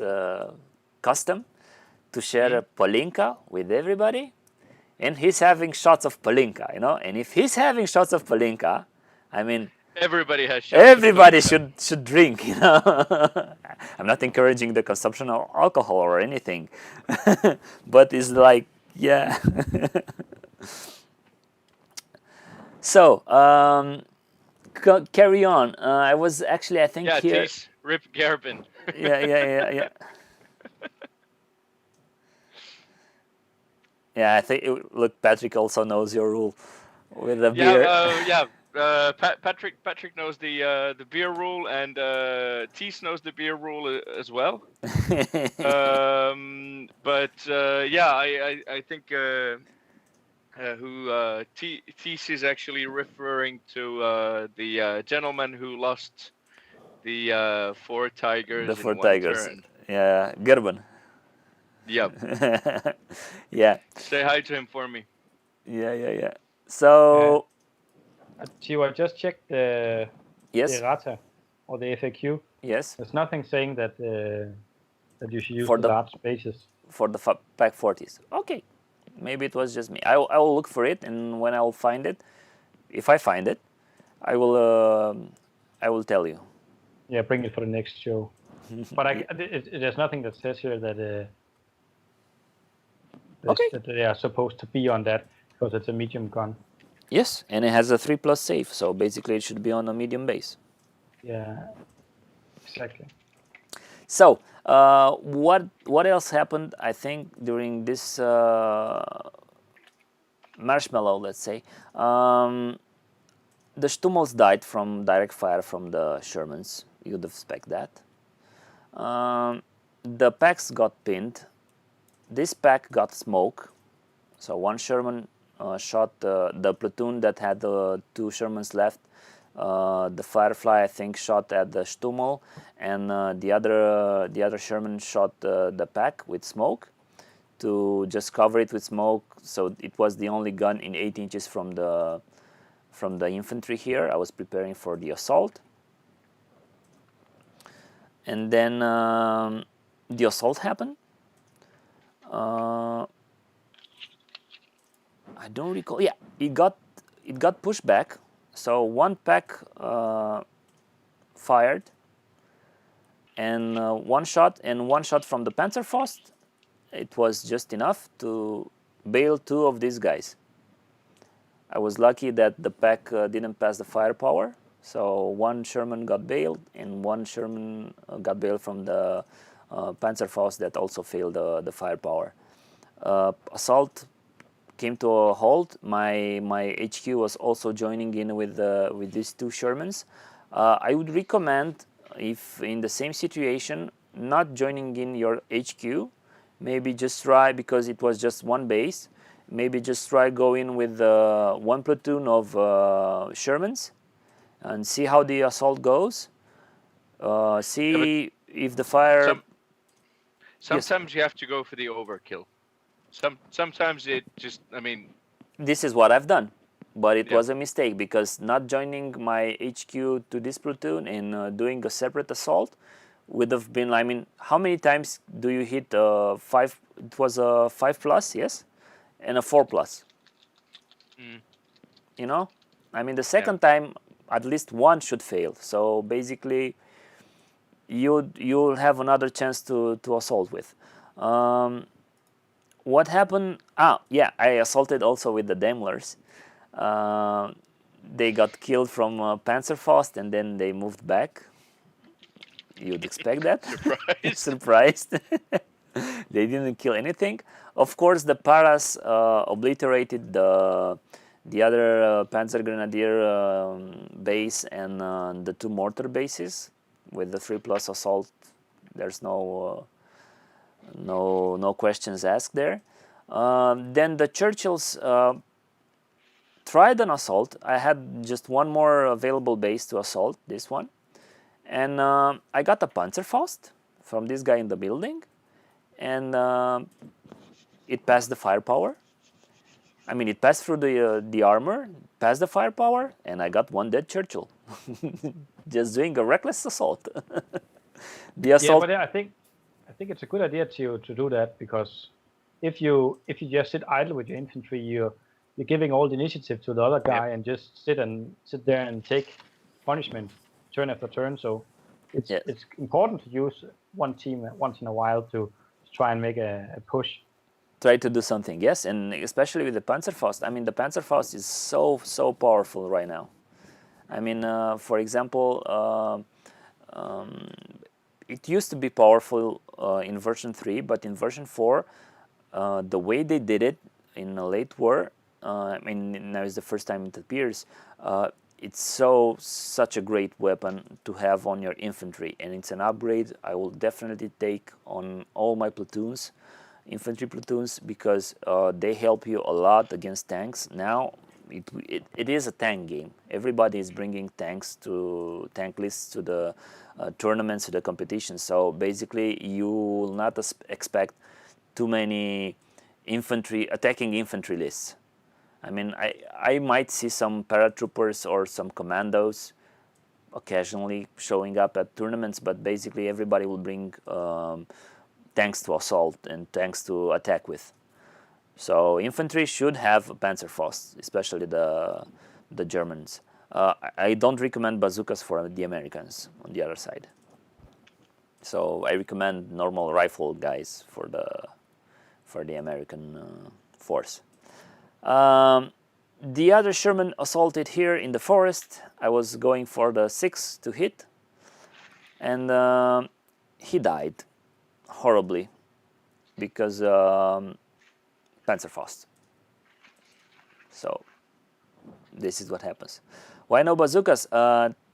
custom to share a palinka with everybody, and he's having shots of palinka, And if he's having shots of palinka, I mean, everybody has shots. Everybody should drink, I'm not encouraging the consumption of alcohol or anything, but it's like, yeah. So, carry on. I was actually, I think, here. Yeah, Rip Garbin. Yeah. Yeah, I think. Look, Patrick also knows your rule with the beer. Patrick knows the beer rule, and Tees knows the beer rule as well. I think Tees is actually referring to the gentleman who lost the 4 Tigers. The 4 in 1 Tigers. turn. Yeah, Gerben. Yep. Yeah. Say hi to him for me. Yeah. So. Gio, I just checked the errata or the FAQ. Yes. There's nothing saying that you should use for the large spaces. For the pack 40s. Okay. Maybe it was just me. I will look for it, and when I will find it, if I find it, I will tell you. Yeah, bring it for the next show. But there's nothing that says here that that they are supposed to be on that, because it's a medium gun. Yes, and it has a 3+ safe, so basically it should be on a medium base. Yeah, exactly. So, what else happened, I think, during this marshmallow, let's say? The Stummels died from direct fire from the Shermans. You'd expect that. The packs got pinned. This pack got smoke. So 1 Sherman shot the platoon that had the 2 Shermans left. The Firefly, I think, shot at the Stummel, and the other Sherman shot the pack with smoke to just cover it with smoke. So it was the only gun in 8 inches from the infantry here. I was preparing for the assault, and then the assault happened. I don't recall. Yeah, it got pushed back. So one pack fired, and one shot from the Panzerfaust. It was just enough to bail 2 of these guys. I was lucky that the pack didn't pass the firepower. So 1 Sherman got bailed, and 1 Sherman got bailed from the Panzerfaust that also failed the firepower. Assault came to a halt. My HQ was also joining in with these 2 Shermans. I would recommend, if in the same situation, not joining in your HQ. Maybe just try, because it was just 1 base, maybe just try go in with 1 platoon of Shermans and see how the assault goes. See if the fire... Sometimes you have to go for the overkill. Sometimes it just, I mean... This is what I've done, but it was a mistake, because not joining my HQ to this platoon and doing a separate assault would have been, I mean, how many times do you hit 5? It was a 5+, yes, and a 4+. You know, I mean, the second time at least 1 should fail. So basically, you'll have another chance to assault with. What happened? Yeah, I assaulted also with the Daimlers. They got killed from Panzerfaust, and then they moved back. You'd expect that. Surprised. They didn't kill anything. Of course, the Paras obliterated the other Panzer Grenadier base and the 2 mortar bases with the 3+ assault. There's no questions asked there. Then the Churchills tried an assault. I had just 1 more available base to assault, this one. And I got a Panzerfaust from this guy in the building, and it passed the firepower. I mean, it passed through the armor, passed the firepower, and I got 1 dead Churchill. Just doing a reckless assault. The assault. Yeah, but I think it's a good idea to do that, because if you just sit idle with your infantry, you're giving all the initiative to the other guy and just sit there and take punishment turn after turn. So it's important to use 1 team once in a while to try and make a push. Try to do something, yes, and especially with the Panzerfaust. I mean, the Panzerfaust is so powerful right now. I mean, for example, it used to be powerful in version 3, but in version 4, the way they did it in a late war, I mean, now is the first time it appears, it's such a great weapon to have on your infantry, and it's an upgrade I will definitely take on all my platoons, infantry platoons, because they help you a lot against tanks. Now it is a tank game. Everybody is bringing tank lists to the tournaments, to the competition. So basically, you will not expect too many attacking infantry lists. I mean, I might see some paratroopers or some commandos occasionally showing up at tournaments, but basically everybody will bring tanks to assault and tanks to attack with. So infantry should have Panzerfaust, especially the Germans. I don't recommend bazookas for the Americans on the other side. So I recommend normal rifle guys for the American force. The other Sherman assaulted here in the forest. I was going for the 6 to hit, and he died horribly because Panzerfaust. So this is what happens. Why no bazookas?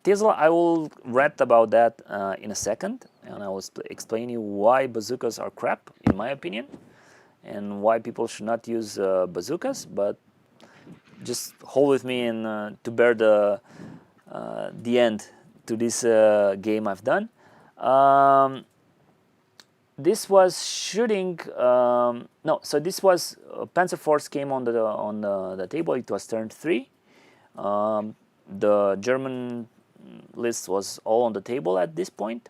Tisla, I will rant about that in a second, and I will explain you why bazookas are crap, in my opinion, and why people should not use bazookas. But just hold with me and to bear the end to this game I've done. This was shooting. No, so this was Panzer Force came on the table. It was turn 3. The German list was all on the table at this point.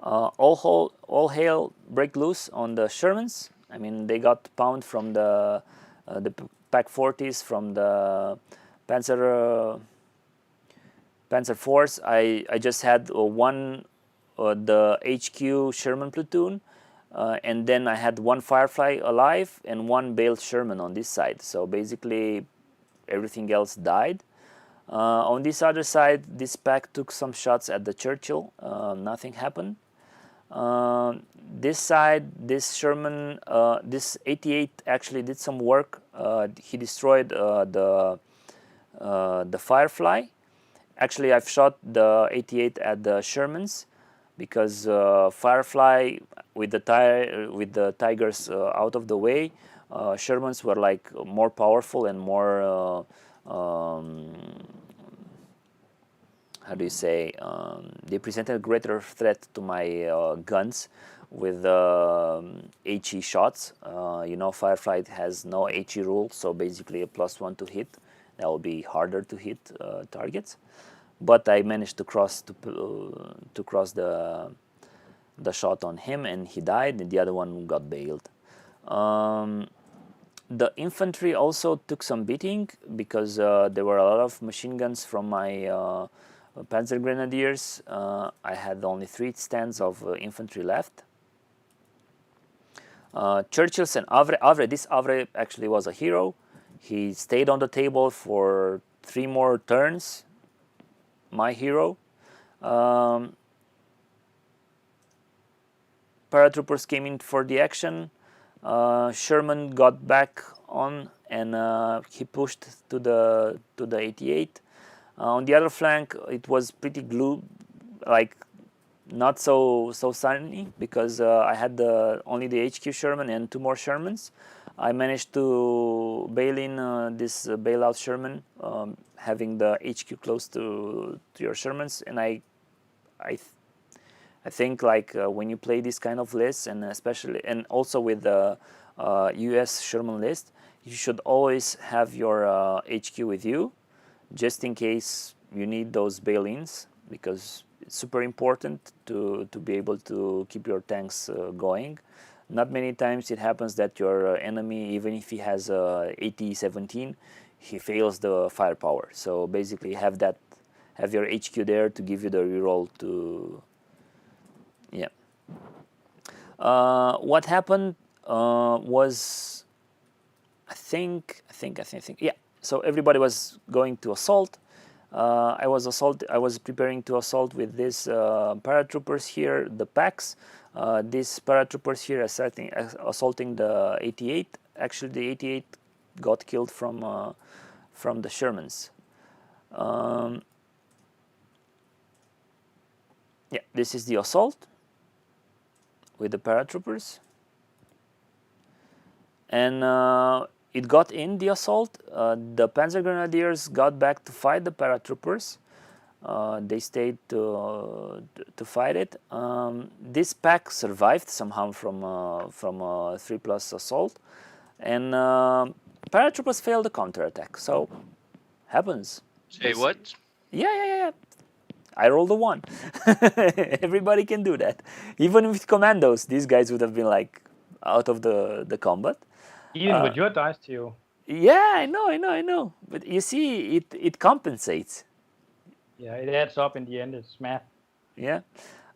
All hail break loose on the Shermans. I mean, they got pounded from the Pack 40s from the Panzer Force. I just had one the HQ Sherman platoon, and then I had one Firefly alive and one Bale Sherman on this side. So basically, everything else died. On this other side, this pack took some shots at the Churchill. Nothing happened. This side, this Sherman, this 88 actually did some work. He destroyed the Firefly. Actually, I've shot the 88 at the Shermans because Firefly with the Tigers out of the way, Shermans were like more powerful and more how do you say, they presented a greater threat to my guns with HE shots. You know, Firefly has no HE rule, so basically a +1 to hit. That will be harder to hit targets. But I managed to cross the shot on him, and he died, and the other one got bailed. The infantry also took some beating because there were a lot of machine guns from my Panzer Grenadiers. I had only 3 stands of infantry left. Churchill's and Avre. This Avre actually was a hero. He stayed on the table for 3 more turns. My hero. Paratroopers came in for the action. Sherman got back on and he pushed to the 88. On the other flank, it was pretty like not so sunny because I had only the HQ Sherman and 2 more Shermans. I managed to bail in this bailout Sherman, having the HQ close to your Shermans, and I think like when you play this kind of lists, and especially and also with the US Sherman list, you should always have your HQ with you, just in case you need those bail-ins, because it's super important to be able to keep your tanks going. Not many times it happens that your enemy, even if he has 80-17, he fails the firepower. So basically have your HQ there to give you the reroll to, yeah. What happened was, I think, yeah. So everybody was going to assault. I was preparing to assault with these paratroopers here, the packs. These paratroopers here assaulting the 88. Actually, the 88 got killed from the Shermans. Yeah, this is the assault with the paratroopers, and it got in the assault. The Panzer Grenadiers got back to fight the paratroopers. They stayed to fight it. This pack survived somehow from a 3+ assault, and paratroopers failed the counterattack. So happens. Say what? Yeah. I rolled a 1. Everybody can do that. Even with commandos, these guys would have been like out of the combat. Even with your dice too. Yeah, I know. But you see, it compensates. Yeah, it adds up in the end. It's math. Yeah.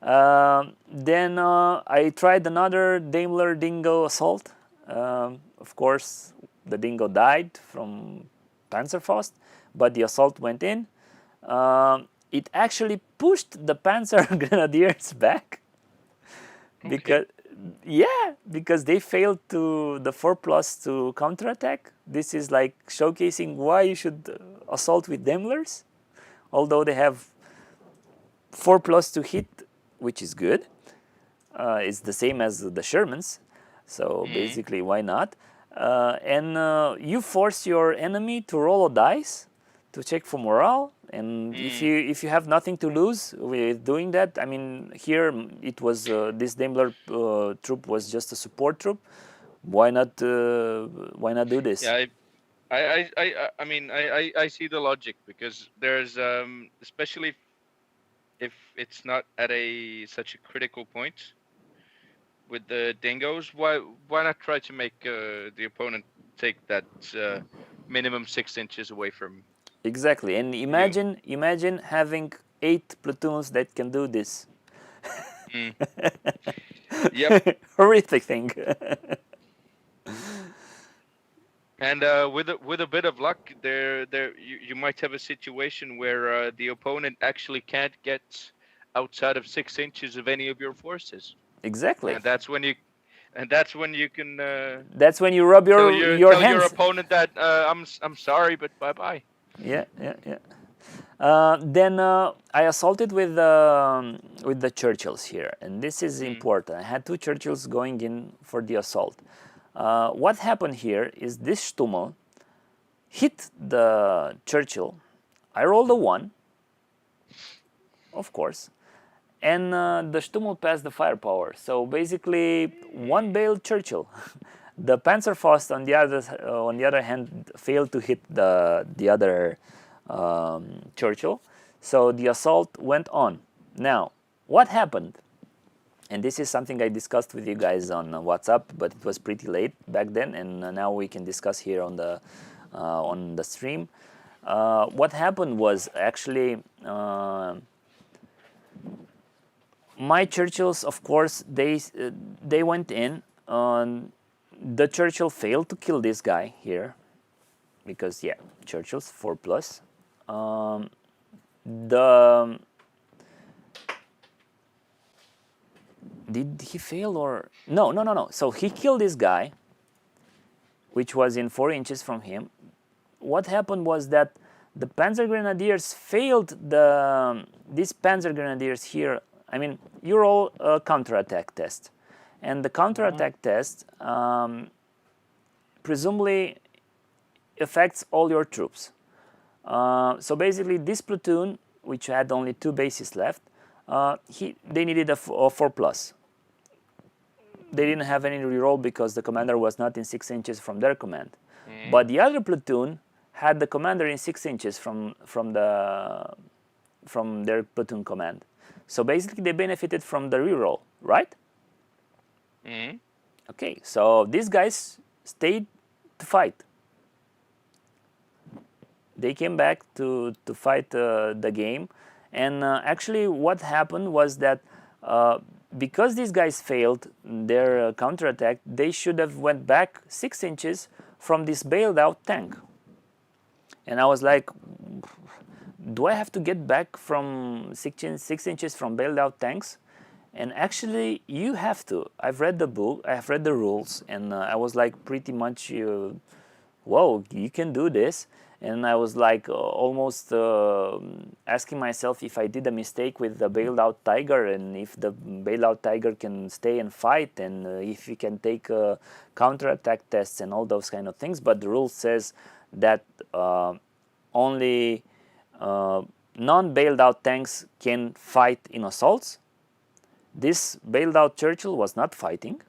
Then I tried another Daimler Dingo assault. Of course, the Dingo died from Panzerfaust, but the assault went in. It actually pushed the Panzer Grenadiers back because they failed to the 4+ to counterattack. This is like showcasing why you should assault with Daimlers, although they have 4+ to hit, which is good. It's the same as the Shermans, so basically why not? and you force your enemy to roll a dice to check for morale. And if you have nothing to lose with doing that, I mean, here it was this Daimler troop was just a support troop. Why not do this? Yeah, I mean, I see the logic, because there's especially if it's not at such a critical point with the dingoes, why not try to make the opponent take that minimum 6 inches away from Exactly. And you? imagine having 8 platoons that can do this. Yep. Horrific thing. And with a bit of luck, you might have a situation where the opponent actually can't get outside of 6 inches of any of your forces, Exactly. and that's when you can That's when you rub tell your your hands. opponent that I'm sorry, but bye bye. Yeah. Then I assaulted with the Churchills here, and this is important. I had 2 Churchills going in for the assault. What happened here is this Stummel hit the Churchill. I rolled a 1, of course, and the Stummel passed the firepower. So basically, 1 bailed Churchill. The Panzerfaust on the other hand failed to hit the other Churchill. So the assault went on. Now, what happened? And this is something I discussed with you guys on WhatsApp, but it was pretty late back then, and now we can discuss here on the stream. What happened was actually my Churchills, of course, they went in. The Churchill failed to kill this guy here, because yeah, Churchills 4+. Did he fail or no? So he killed this guy, which was in 4 inches from him. What happened was that the Panzer Grenadiers failed these Panzer Grenadiers here. I mean, you roll a counterattack test, and the counterattack test presumably affects all your troops. So basically, this platoon, which had only 2 bases left, they needed a 4+. They didn't have any reroll because the commander was not in 6 inches from their command. But the other platoon had the commander in 6 inches from their platoon command. So basically, they benefited from the reroll, right? Okay, so these guys stayed to fight. They came back to fight the game, and actually what happened was that because these guys failed their counterattack, they should have went back 6 inches from this bailed out tank. And I was like, do I have to get back from 6 inches from bailed out tanks? And actually, you have to. I've read the book, I've read the rules, and I was like pretty much, whoa, you can do this. And I was like almost asking myself if I did a mistake with the bailed out tiger, and if the bailed out tiger can stay and fight, and if he can take counterattack tests and all those kind of things. But the rule says that only non-bailed out tanks can fight in assaults. This bailed out Churchill was not fighting.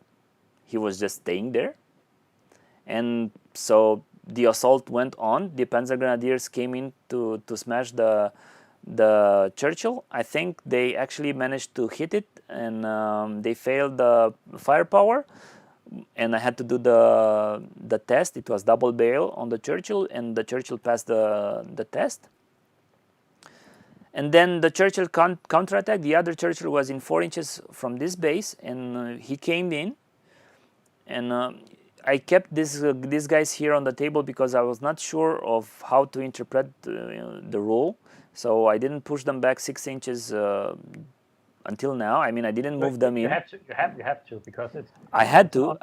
He was just staying there. And so the assault went on. The Panzer Grenadiers came in to smash the Churchill. I think they actually managed to hit it, and they failed the firepower. And I had to do the test. It was double bail on the Churchill, and the Churchill passed the test. And then the Churchill counterattacked. The other Churchill was in 4 inches from this base, and he came in. And I kept these guys here on the table because I was not sure of how to interpret the rule. So I didn't push them back 6 inches until now. I mean, I didn't move them in. You have to because it's. I had to,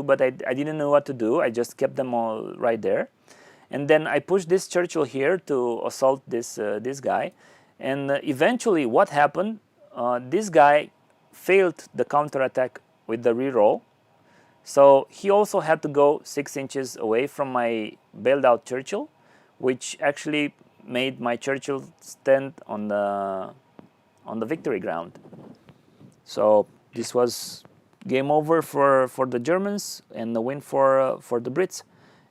but I didn't know what to do. I just kept them all right there. And then I pushed this Churchill here to assault this guy. And eventually what happened, this guy failed the counterattack with the reroll. So he also had to go 6 inches away from my bailed out Churchill, which actually made my Churchill stand on the victory ground. So this was game over for the Germans and the win for the Brits.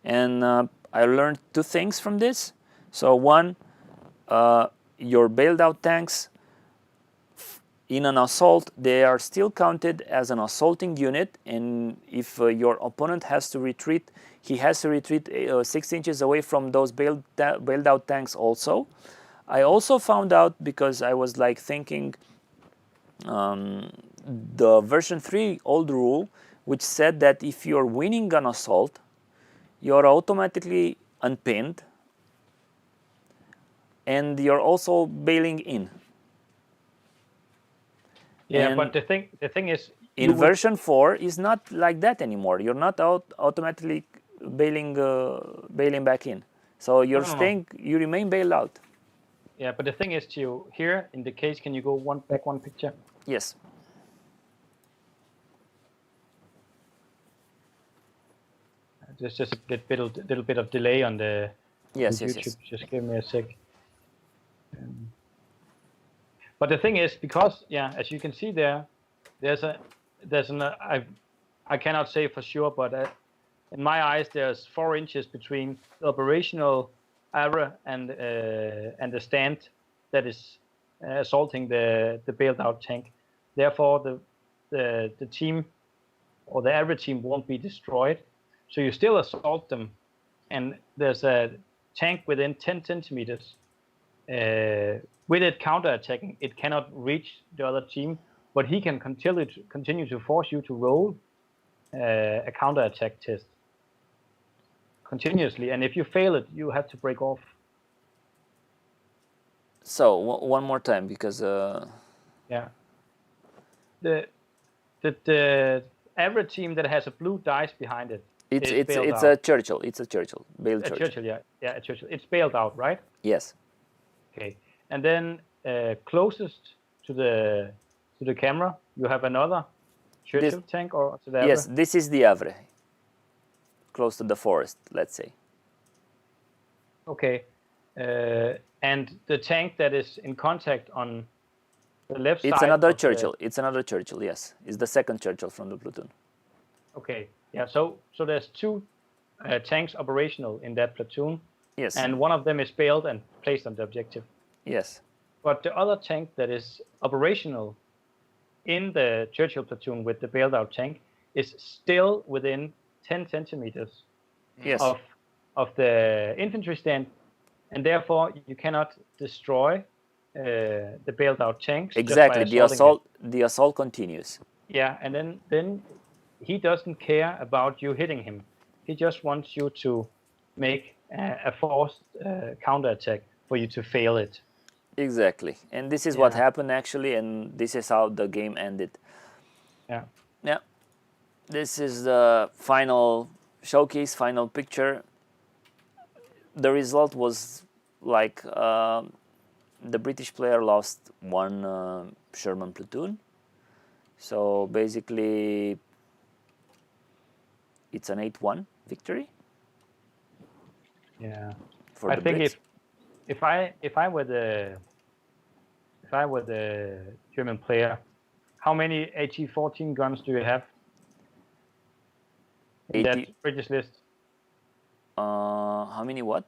And I learned two things from this. So one, your bailed out tanks in an assault, they are still counted as an assaulting unit, and if your opponent has to retreat, he has to retreat 6 inches away from those bailed out tanks also. I also found out, because I was like thinking, the version 3 old rule, which said that if you're winning an assault, you're automatically unpinned, and you're also bailing in. Yeah, And but the thing is, in version 4 is not like that anymore. You're not automatically bailing back in. So you're staying. You remain bailed out. Yeah, but the thing is, Gio, here in the case, can you go one picture? Yes. There's just a little bit of delay on the Yes, on yes, YouTube. yes. Just give me a sec. But the thing is, because as you can see there, there's an I cannot say for sure, but in my eyes, there's 4 inches between the operational area and the stand that is assaulting the bailed out tank. Therefore, the team or the average team won't be destroyed. So you still assault them, and there's a tank within 10 centimeters. With it counterattacking, it cannot reach the other team, but he can continue to force you to roll a counterattack test continuously, and if you fail it, you have to break off. So one more time, because the average team that has a blue dice behind it, it's a Churchill. It's a Churchill. Bailed Churchill. Churchill, a Churchill. It's bailed out, right? Yes. Okay, and then closest to the camera, you have another Churchill tank, or to the Havre? Yes, this is the Havre, close to the forest, let's say. Okay, and the tank that is in contact on the left side. It's another Churchill. It's another Churchill. Yes, it's the second Churchill from the platoon. Okay, yeah. So there's two tanks operational in that platoon. Yes. And one of them is bailed and placed on the objective. Yes. But the other tank that is operational in the Churchill platoon with the bailed out tank is still within 10 centimeters yes. of the infantry stand, and therefore you cannot destroy the bailed out tanks. Exactly. The assault continues. Yeah, and then he doesn't care about you hitting him. He just wants you to make a forced counterattack for you to fail it. Exactly, and this is what happened actually, and this is how the game ended. Yeah. Yeah. This is the final showcase, final picture. The result was like the British player lost one Sherman platoon. So basically, it's an 8-1 victory. Yeah. For I the think Brits. if I were the German player, how many AT-14 guns do you have in that British list? How many what?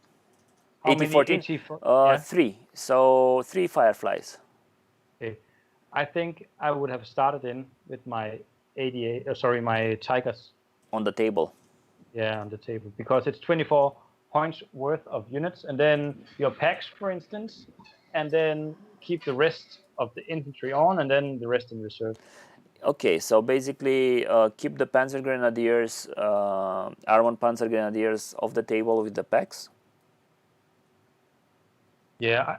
AT-14? 3. So 3 Fireflies. Okay. I think I would have started in with my my Tigers. On the table. Yeah, on the table, because it's 24 points worth of units, and then your packs, for instance, and then keep the rest of the infantry on, and then the rest in reserve. Okay, so basically keep the Panzer Grenadiers, R1 Panzer Grenadiers off the table with the packs. Yeah,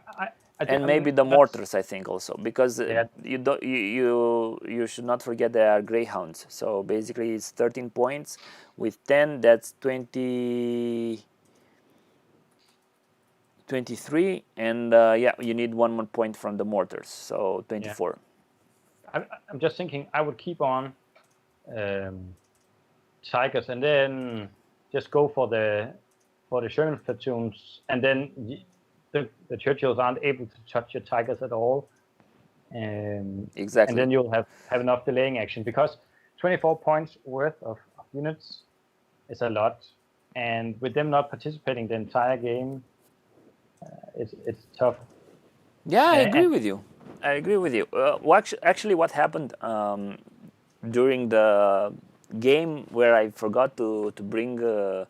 and maybe the mortars, I think, also, because you should not forget they are Greyhounds. So basically, it's 13 points. With 10, that's 23, and you need one more point from the mortars, so 24. I'm just thinking I would keep on tigers, and then just go for the Sherman platoons, and then the Churchills aren't able to touch your tigers at all. Exactly. And then you'll have enough delaying action, because 24 points worth of units is a lot, and with them not participating the entire game, it's tough. Yeah, I agree with you. Actually, what happened during the game where I forgot to bring the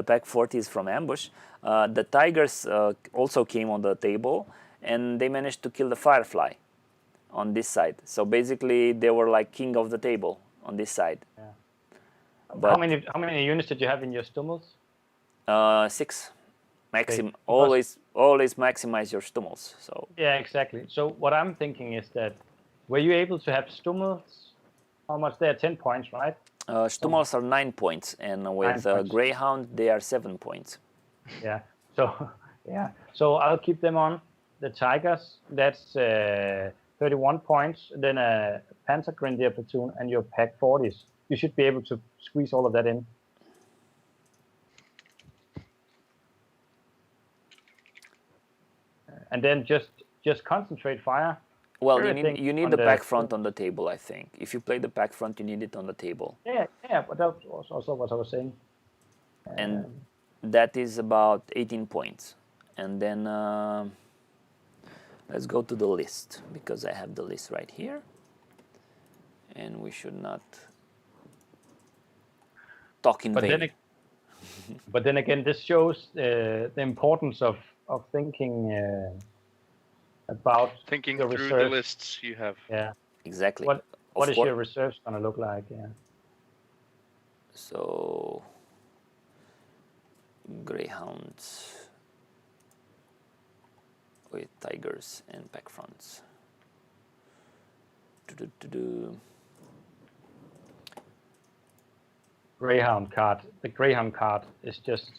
pack 40s from ambush, the tigers also came on the table, and they managed to kill the firefly on this side. So basically, they were like king of the table on this side. Yeah. But how many units did you have in your Stummels? 6. Maximum. Okay, Always maximize your Stummels. So yeah, exactly. So what I'm thinking is that, were you able to have Stummels? How much? They are 10 points, right? Stummels are 9 points, and with 9 points. Greyhound they are 7 points. Yeah. So yeah. So I'll keep them on. The Tigers, that's 31 points. Then a Panzer Grenadier platoon and your pack 40s. You should be able to squeeze all of that in. And then just concentrate fire. Well, you need the pack front front. on the table, I think. If you play the pack front, you need it on the table. Yeah, but that was also what I was saying. And that is about 18 points. And then let's go to the list, because I have the list right here. And we should not talk in vain. But then again, this shows the importance of thinking about Thinking the through reserves. the lists you have. Yeah. Exactly. What is your reserves going to look like? Yeah. So Greyhounds with tigers and pack fronts. Greyhound card. The Greyhound card is just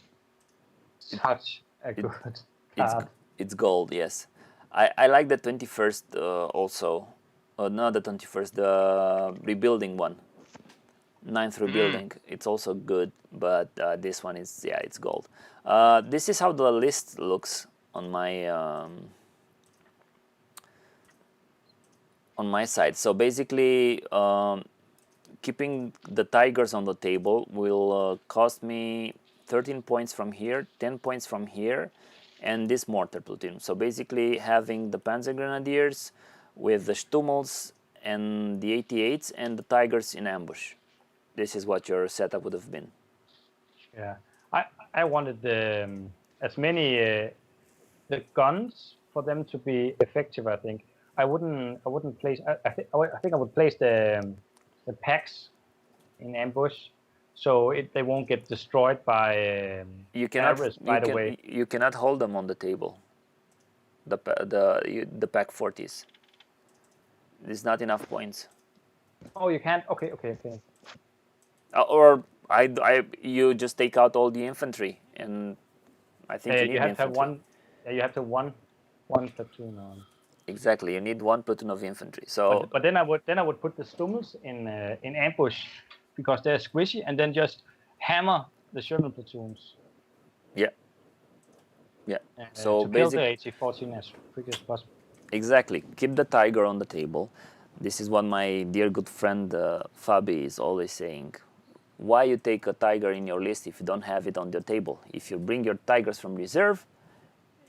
such a good card. It's gold, yes. I like the 21st also. Not the 21st, the rebuilding one. 9th rebuilding. It's also good, but this one is, yeah, it's gold. This is how the list looks on my side. So basically, keeping the tigers on the table will cost me 13 points from here, 10 points from here, and this mortar platoon. So basically, having the Panzer Grenadiers with the Stummels and the 88s and the tigers in ambush. This is what your setup would have been. Yeah, I wanted as many the guns for them to be effective. I think I wouldn't place. I think I would place the packs in ambush, so they won't get destroyed by you cannot. arrows, by the way. You cannot hold them on the table. The pack 40s. There's not enough points. Oh, you can't. Okay. Or you just take out all the infantry, and I think you need you have infantry. to have one. You have to one platoon on. Exactly, you need one platoon of infantry. So, but then I would put the Stummels in ambush, because they're squishy, and then just hammer the Sherman platoons. Yeah. So to kill the AC-14 as quick as possible. Exactly. Keep the tiger on the table. This is what my dear good friend Fabi is always saying. Why you take a tiger in your list if you don't have it on your table? If you bring your tigers from reserve,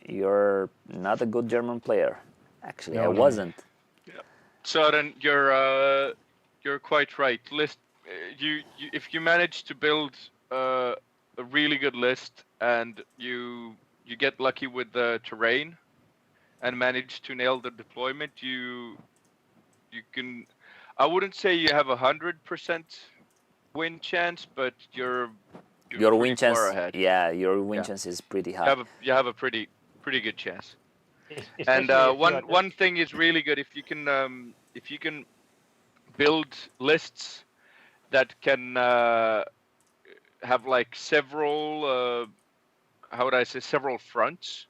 you're not a good German player. Actually, I wasn't. Yeah. Søren, you're quite right. List, if you manage to build a really good list and you get lucky with the terrain and manage to nail the deployment, you can. I wouldn't say you have 100% win chance, but your win chance. Ahead. Yeah, your win chance is pretty high. You have a pretty good chance. And one thing is really good if you can build lists that can have like several how would I say, several fronts,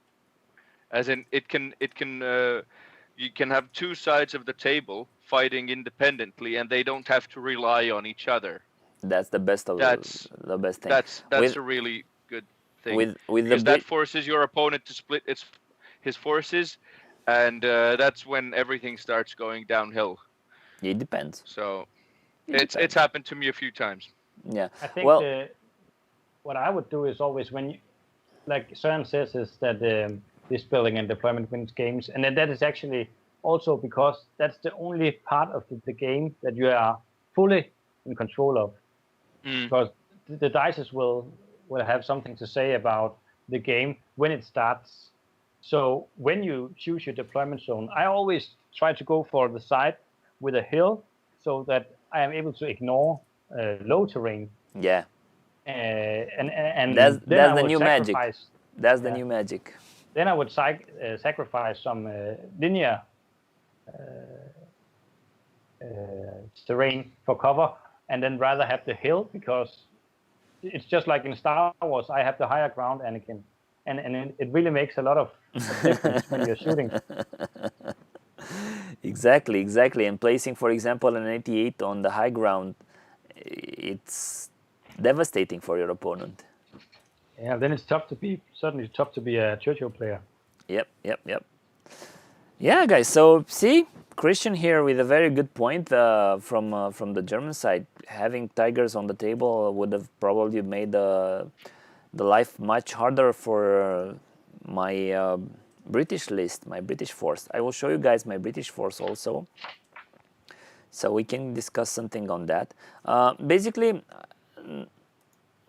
as in it can you can have two sides of the table fighting independently, and they don't have to rely on each other. That's the best of That's the best thing. that's With a really good thing, with the because that Brit, forces your opponent to split his forces, and that's when everything starts going downhill. it depends. So It it's depends. happened to me a few times. Yeah. I think Well, what I would do is always when you, like Søren says, is that this building and deployment wins games, and then that is actually also because that's the only part of the game that you are fully in control of. Mm. Because the dices will have something to say about the game when it starts. So when you choose your deployment zone, I always try to go for the side with a hill so that I am able to ignore low terrain. yeah. And then I That's the would new magic. sacrifice. That's the Yeah. new magic. Then I would sacrifice some linear terrain for cover, and then rather have the hill, because it's just like in Star Wars. I have the higher ground, Anakin, and it really makes a lot of difference when you're shooting. Exactly, exactly. And placing, for example, an 88 on the high ground, it's devastating for your opponent. Yeah, then it's certainly tough to be a Churchill player. Yep, yep, yep. Yeah, guys. So see, Kristian here with a very good point from the German side. Having tigers on the table would have probably made the life much harder for my British list, my British force. I will show you guys my British force also, so we can discuss something on that. Basically,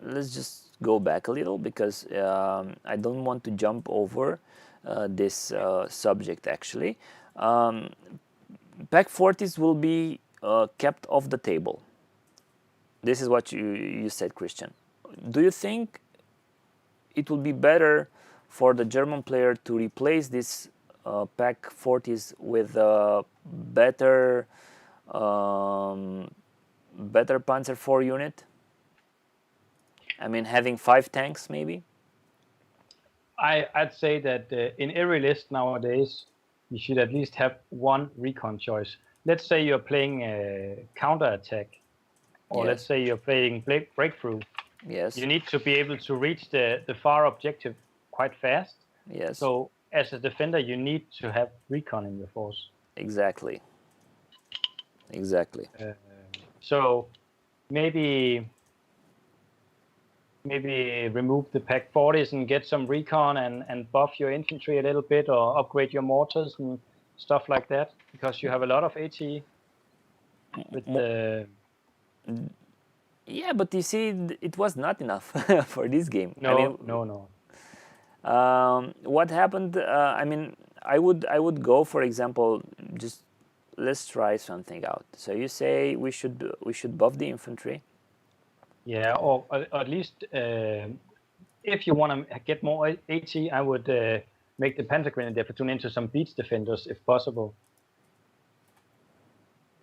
let's just go back a little because I don't want to jump over this subject actually. Pack 40s will be kept off the table. This is what you said, Kristian. Do you think it would be better for the German player to replace this Pack 40s with a better better Panzer IV unit? I mean, having 5 tanks maybe? I'd say that in every list nowadays, you should at least have one recon choice. Let's say you're playing a counterattack, or let's Yes. say you're playing breakthrough. Yes. You need to be able to reach the far objective quite fast. Yes. So as a defender, you need to have recon in your force. Exactly. Exactly. So maybe remove the Pack 40s and get some recon and buff your infantry a little bit, or upgrade your mortars and stuff like that, because you have a lot of AT with the. Yeah, but you see, it was not enough for this game. I mean, No. what happened? I mean, I would go, for example, just let's try something out. So you say we should buff the infantry. Yeah, or at least if you want to get more AT, I would make the Panther platoon into some beach defenders if possible.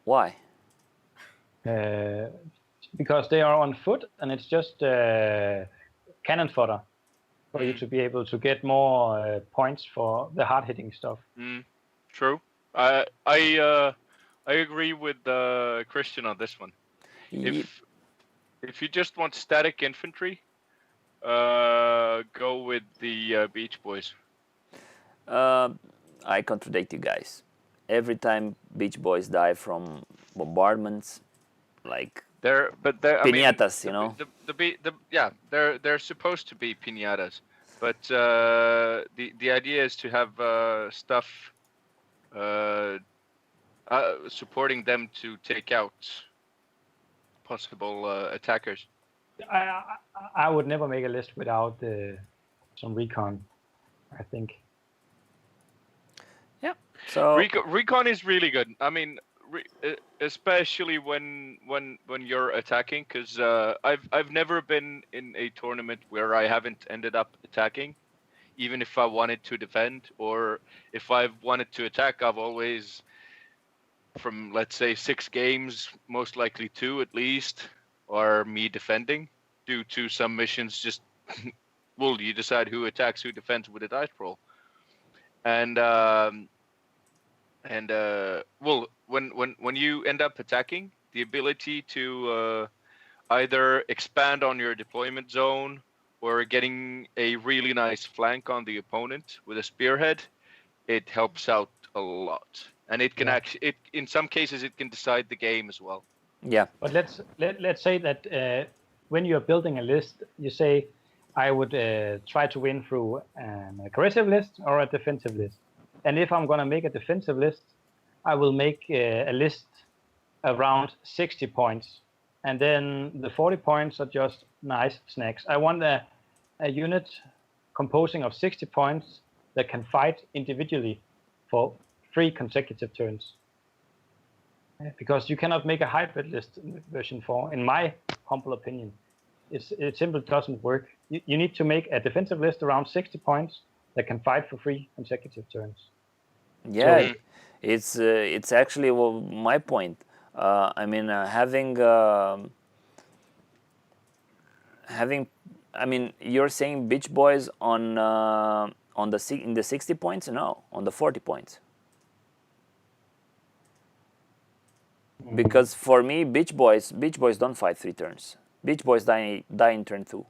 Why? Because they are on foot, and it's just cannon fodder for you to be able to get more points for the hard-hitting stuff. True. I agree with Kristian on this one. If you just want static infantry, go with the Beach Boys. I contradict you guys. Every time Beach Boys die from bombardments, like piñatas, you know. They're supposed to be piñatas, but the idea is to have stuff supporting them to take out possible attackers. I would never make a list without some recon, I think. Yeah. So recon is really good. I mean, especially when you're attacking, because I've never been in a tournament where I haven't ended up attacking, even if I wanted to defend, or if I've wanted to attack, I've always, from let's say 6 games, most likely 2 at least, are me defending, due to some missions just well, you decide who attacks, who defends with a dice roll. And well, when you end up attacking, the ability to either expand on your deployment zone or getting a really nice flank on the opponent with a spearhead, it helps out a lot. And it can actually, in some cases, it can decide the game as well. Yeah. But let's say that when you're building a list, you say, I would try to win through an aggressive list or a defensive list. And if I'm going to make a defensive list, I will make a list around 60 points. And then the 40 points are just nice snacks. I want a unit composing of 60 points that can fight individually for 3 consecutive turns. Because you cannot make a hybrid list in version 4, in my humble opinion. It simply doesn't work. You need to make a defensive list around 60 points that can fight for 3 consecutive turns. Yeah, it's actually my point. I mean, having. I mean, you're saying Beach Boys on in the 60 points? No, on the 40 points. Because for me, Beach Boys don't fight 3 turns. Beach Boys die in turn 2.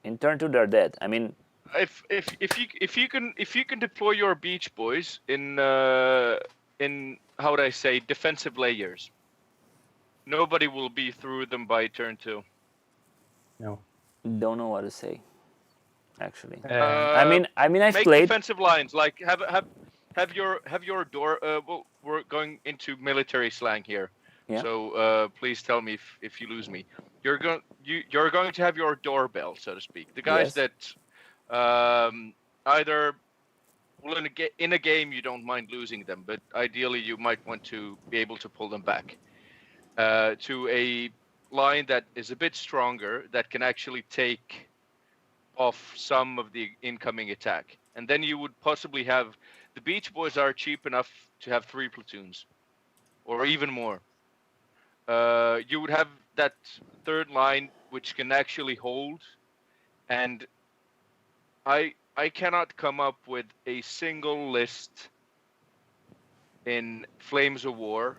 In turn 2, they're dead. I mean, if you can deploy your Beach Boys in how would I say, defensive layers, nobody will be through them by turn 2. No. Don't know what to say. Actually, I mean, I've make played defensive lines, like have your door. Well, we're going into military slang here, Yeah. so please tell me if you lose me. You're going to have your doorbell, so to speak. The guys Yes. that either, well, in a game you don't mind losing them, but ideally you might want to be able to pull them back to a line that is a bit stronger, that can actually take off some of the incoming attack. And then you would possibly have, the Beach Boys are cheap enough to have 3 platoons or even more. You would have that third line which can actually hold, and I cannot come up with a single list in Flames of War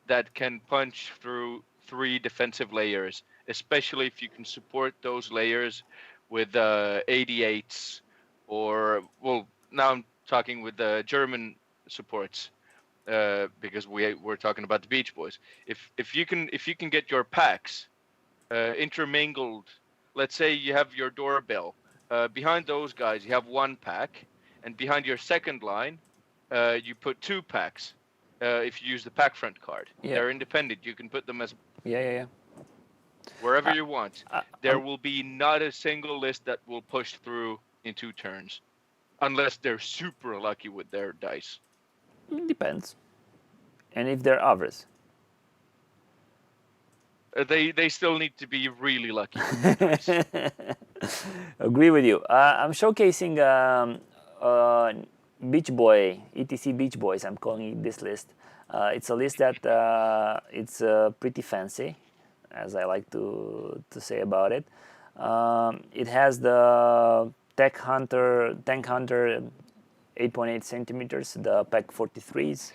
that can punch through 3 defensive layers, especially if you can support those layers with 88s, or, well, now I'm talking with the German supports, because we're talking about the Beach Boys. If you can get your packs intermingled, let's say you have your doorbell, behind those guys you have 1 pack, and behind your second line you put 2 packs. If you use the pack front card, they're independent. You can put them as wherever you want. There will be not a single list that will push through in 2 turns, unless they're super lucky with their dice. It depends. And if they're others. They still need to be really lucky. Agree with you. I'm showcasing Beach Boy, ETC Beach Boys. I'm calling it this list. It's a list that it's pretty fancy, as I like to say about it. It has the Tank Hunter 8.8 centimeters, the Pack 43s,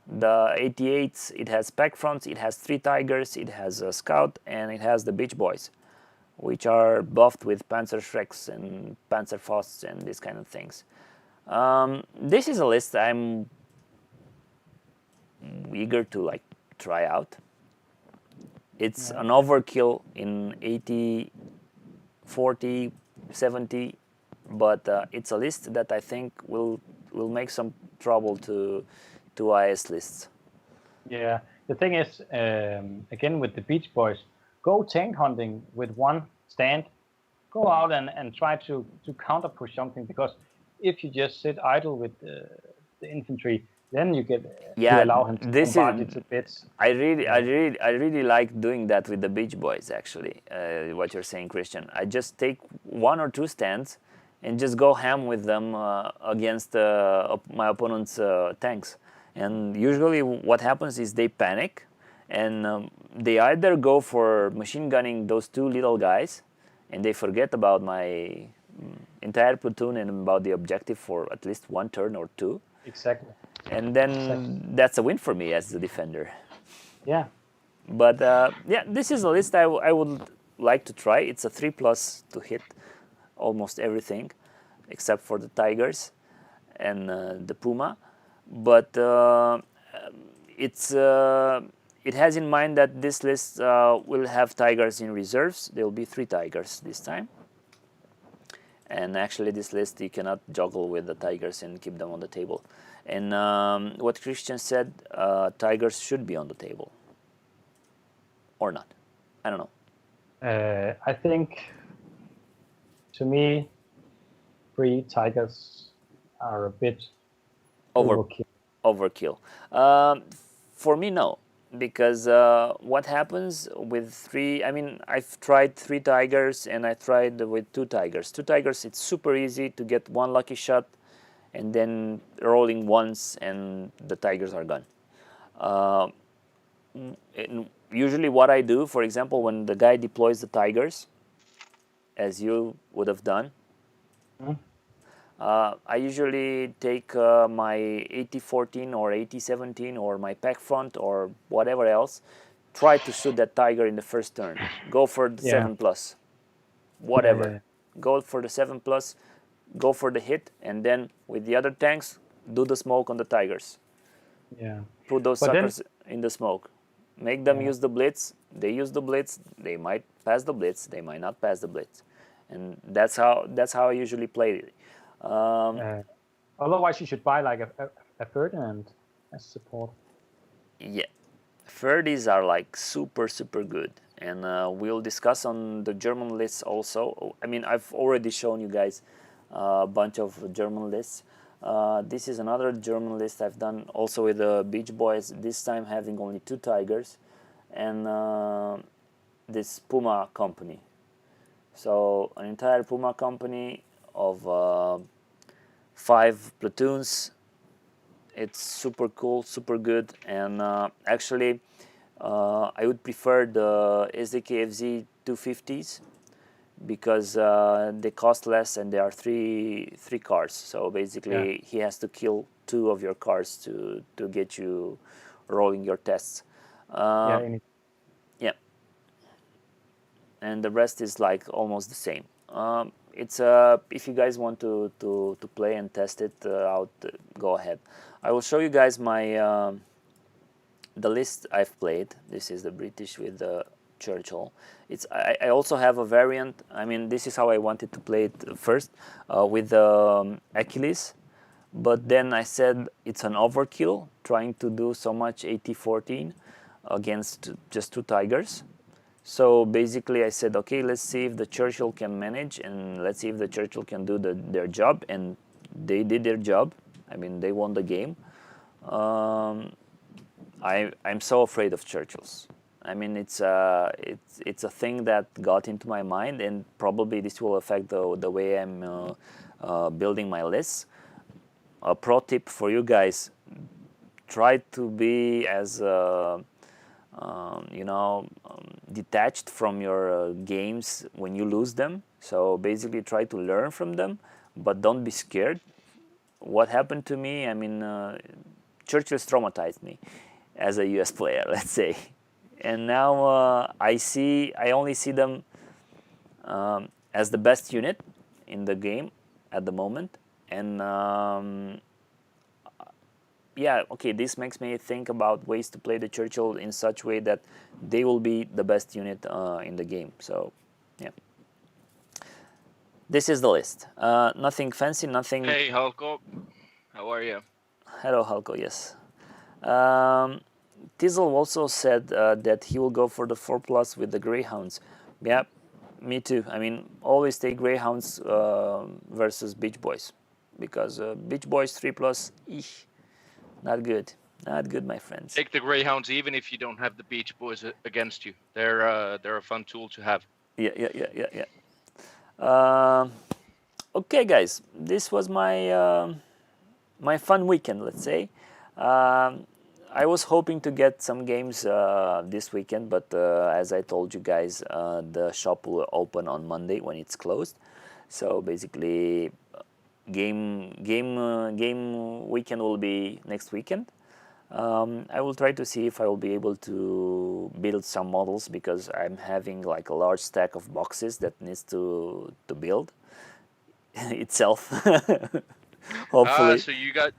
the 88s. It has Pack Fronts, it has 3 Tigers, it has a Scout, and it has the Beach Boys, which are buffed with Panzerschrecks and Panzerfausts and these kind of things. This is a list I'm eager to try out. It's an overkill in 80, 40, 70, but it's a list that I think will make some trouble to IS lists. Yeah, the thing is, again with the Beach Boys, go tank hunting with 1 stand. Go out and try to counter push something, because if you just sit idle with the infantry, then you get to allow him to bombard it to bits. I really like doing that with the Beach Boys. Actually, what you're saying, Kristian. I just take 1 or 2 stands and just go ham with them against my opponent's tanks. And usually, what happens is they panic, and they either go for machine gunning those 2 little guys, and they forget about my entire platoon and about the objective for at least 1 turn or 2. Exactly. And then that's a win for me as the defender. Yeah. But yeah, this is a list I would like to try. It's a 3+ to hit almost everything except for the tigers and the puma. But it has in mind that this list will have tigers in reserves. There will be 3 tigers this time. And actually, this list you cannot juggle with the tigers and keep them on the table. And what Kristian said, tigers should be on the table. Or not. I don't know. I think, to me, 3 tigers are a bit overkill. Overkill. For me, no. Because what happens with 3, I mean, I've tried 3 tigers and I tried with 2 tigers. 2 tigers, it's super easy to get 1 lucky shot and then rolling once and the tigers are gone. Usually what I do, for example, when the guy deploys the tigers, as you would have done, I usually take my 8014 or 8017 or my pack front or whatever else, try to shoot that tiger in the first turn. Go for the 7+, whatever. Go for the 7+, go for the hit, and then with the other tanks, do the smoke on the tigers. Yeah. Put those suckers in the smoke. Make them use the blitz. They use the blitz. They might pass the blitz. They might not pass the blitz, and that's how I usually play it. Otherwise, you should buy like a Ferdinand as support. Yeah, Ferdies are like super good, and we'll discuss on the German lists also. I mean, I've already shown you guys a bunch of German lists. This is another German list I've done also with the Beach Boys, this time having only 2 tigers and this Puma company. So an entire Puma company of 5 platoons. It's super cool, super good, and actually I would prefer the SDKFZ 250s because they cost less and there are three cars. So basically, he has to kill 2 of your cars to get you rolling your tests. Yeah, and the rest is like almost the same. It's if you guys want to play and test it out, go ahead. I will show you guys my the list I've played. This is the British with the Churchill. I also have a variant. I mean, this is how I wanted to play it first with Achilles, but then I said it's an overkill trying to do so much 80-14 against just 2 tigers. So basically I said, okay, let's see if the Churchill can manage, and let's see if the Churchill can do their job, and they did their job. I mean, they won the game. I'm so afraid of Churchills. I mean, it's a thing that got into my mind, and probably this will affect the way I'm building my lists. A pro tip for you guys: try to be as detached from your games when you lose them. So basically, try to learn from them, but don't be scared. What happened to me? I mean, Churchill's traumatized me as a US player, let's say. And now I only see them as the best unit in the game at the moment. And yeah, okay, this makes me think about ways to play the Churchill in such way that they will be the best unit in the game. So, yeah. This is the list. Nothing fancy, nothing... Hey, Halko. How are you? Hello, Halko, yes. Tizzle also said that he will go for the 4+ with the Greyhounds. Yeah, me too. I mean, always take Greyhounds versus Beach Boys, because Beach Boys 3+, eesh, not good. Not good, my friends. Take the Greyhounds even if you don't have the Beach Boys against you. They're a fun tool to have. Yeah. Okay, guys, this was my my fun weekend, let's say. I was hoping to get some games this weekend, but as I told you guys, the shop will open on Monday when it's closed. So basically, game weekend will be next weekend. I will try to see if I will be able to build some models, because I'm having like a large stack of boxes that needs to build itself. Hopefully. So you got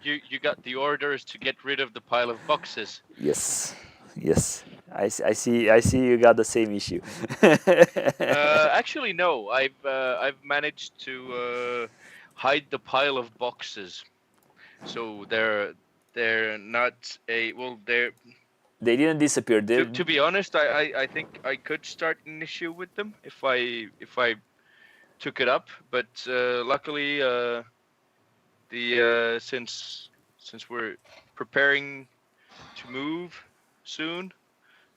the orders to get rid of the pile of boxes. Yes, yes. I see you got the same issue. Actually, no. I've managed to hide the pile of boxes, so they're not a well. They're They didn't disappear. to be honest. I think I could start an issue with them if I took it up, but luckily the since we're preparing to move soon,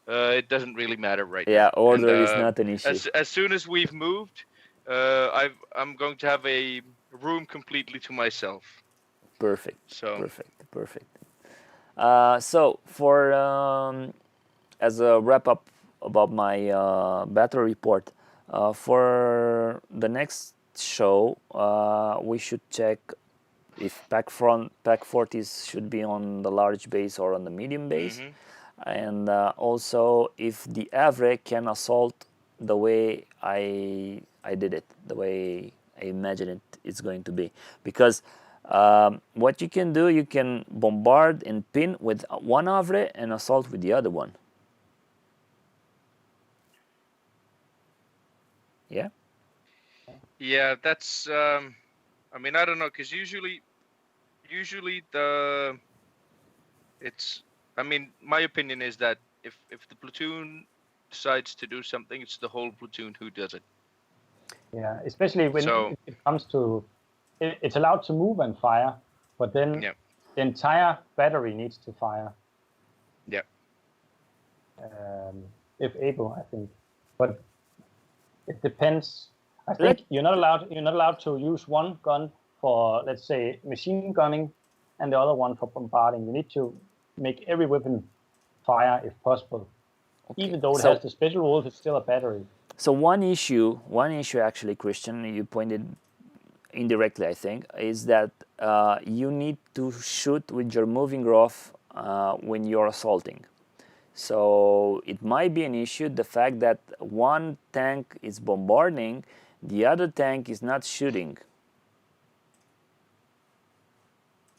it doesn't really matter right Yeah, now. order And is not an issue. as soon as we've moved, I'm going to have a room completely to myself. Perfect. So Perfect. Perfect. So for as a wrap up about my battle report, for the next show, we should check if pack 40s should be on the large base or on the medium base, and also if the Havre can assault the way I did it, the way I imagine it it's going to be, because what you can do, you can bombard and pin with one Havre and assault with the other one. Yeah. yeah, that's I mean, I don't know, because usually the it's I mean, my opinion is that if the platoon decides to do something, it's the whole platoon who does it. Yeah, especially when So it comes to it's allowed to move and fire, but then yeah, the entire battery needs to fire. yeah. If able, I think, but it depends. I think you're not allowed to use one gun for, let's say, machine gunning, and the other one for bombarding. You need to make every weapon fire if possible. Okay. Even though it has the special rules, it's still a battery. So one issue actually, Kristian, you pointed indirectly, I think, is that you need to shoot with your moving ROF when you're assaulting. So it might be an issue, the fact that one tank is bombarding, the other tank is not shooting.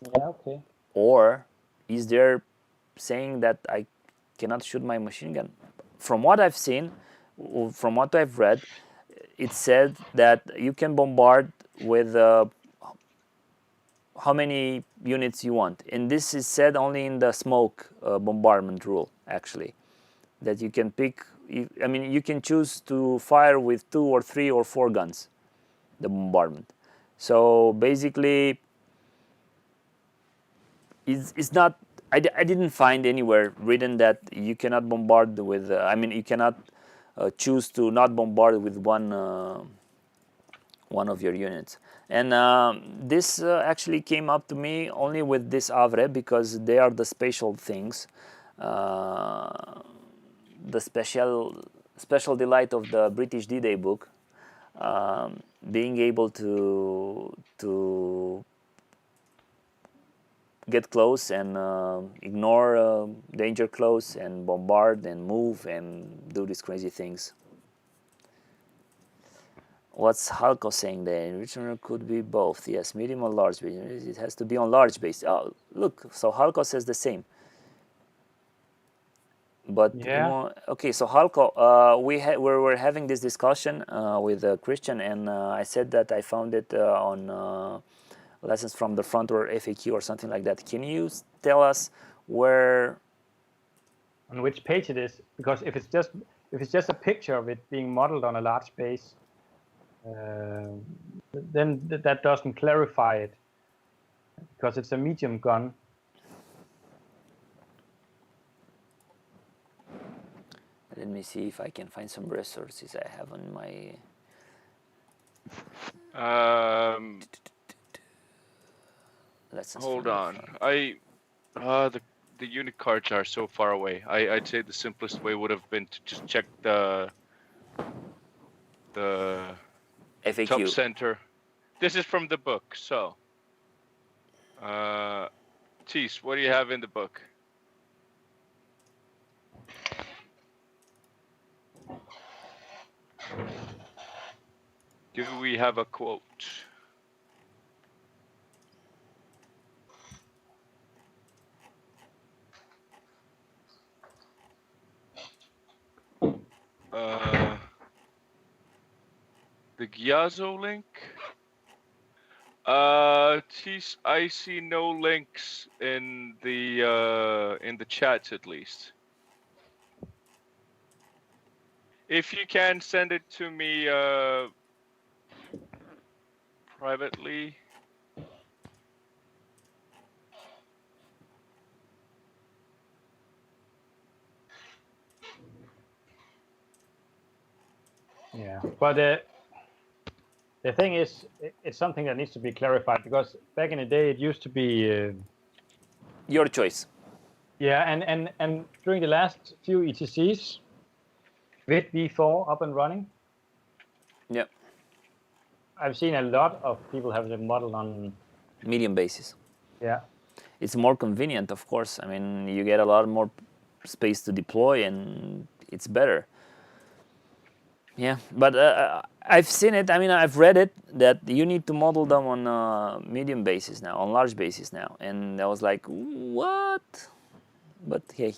Yeah, okay. Or is there saying that I cannot shoot my machine gun? From what I've seen, from what I've read, it said that you can bombard with how many units you want, and this is said only in the smoke bombardment rule, actually, that you can pick. I mean, you can choose to fire with 2 or 3 or 4 guns, the bombardment. So basically, it's not. I didn't find anywhere written that you cannot bombard with. I mean, you cannot choose to not bombard with one of your units. And this actually came up to me only with this Havre, because they are the special things, the special delight of the British D-Day book, being able to get close and ignore danger close and bombard and move and do these crazy things. What's Halko saying there? Enrichment could be both. Yes, medium or large base. It has to be on large base. Oh, look. So Halko says the same. But yeah. Okay, so Halko, we were having this discussion with Kristian, and I said that I found it on Lessons from the Front or FAQ or something like that. Can you tell us where? On which page it is? Because if it's just a picture of it being modeled on a large base, then that doesn't clarify it, because it's a medium gun. Let me see if I can find some resources I have on my. Hold on. The unit cards are so far away. I'd say the simplest way would have been to just check the FAQ. top center. This is from the book, so. Tees, what do you have in the book? Do we have a quote? The Gyazo link? I see no links in the chats at least. If you can send it to me privately. Yeah, but the thing is, it's something that needs to be clarified because back in the day it used to be. Your choice. Yeah, and during the last few ETCs, with V4 up and running, Yeah. I've seen a lot of people have the model on. Medium basis. Yeah. It's more convenient, of course. I mean, you get a lot more space to deploy, and it's better. Yeah, but I've seen it. I mean, I've read it that you need to model them on a medium basis now, on large basis now, and I was like, what? But hey,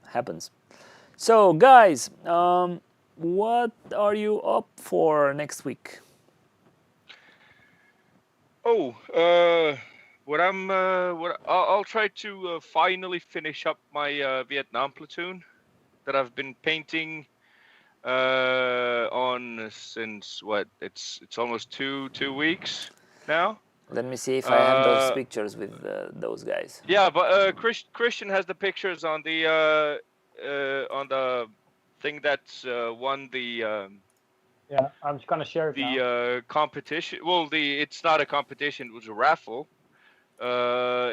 happens. So, guys, what are you up for next week? Oh, I'll try to finally finish up my Vietnam platoon that I've been painting on since what? It's almost two weeks now. Let me see if I have those Uh, pictures with those guys. Yeah, but Kristian has the pictures on the thing that won Yeah, I'm just gonna share it now. the competition. Well, it's not a competition; it was a raffle.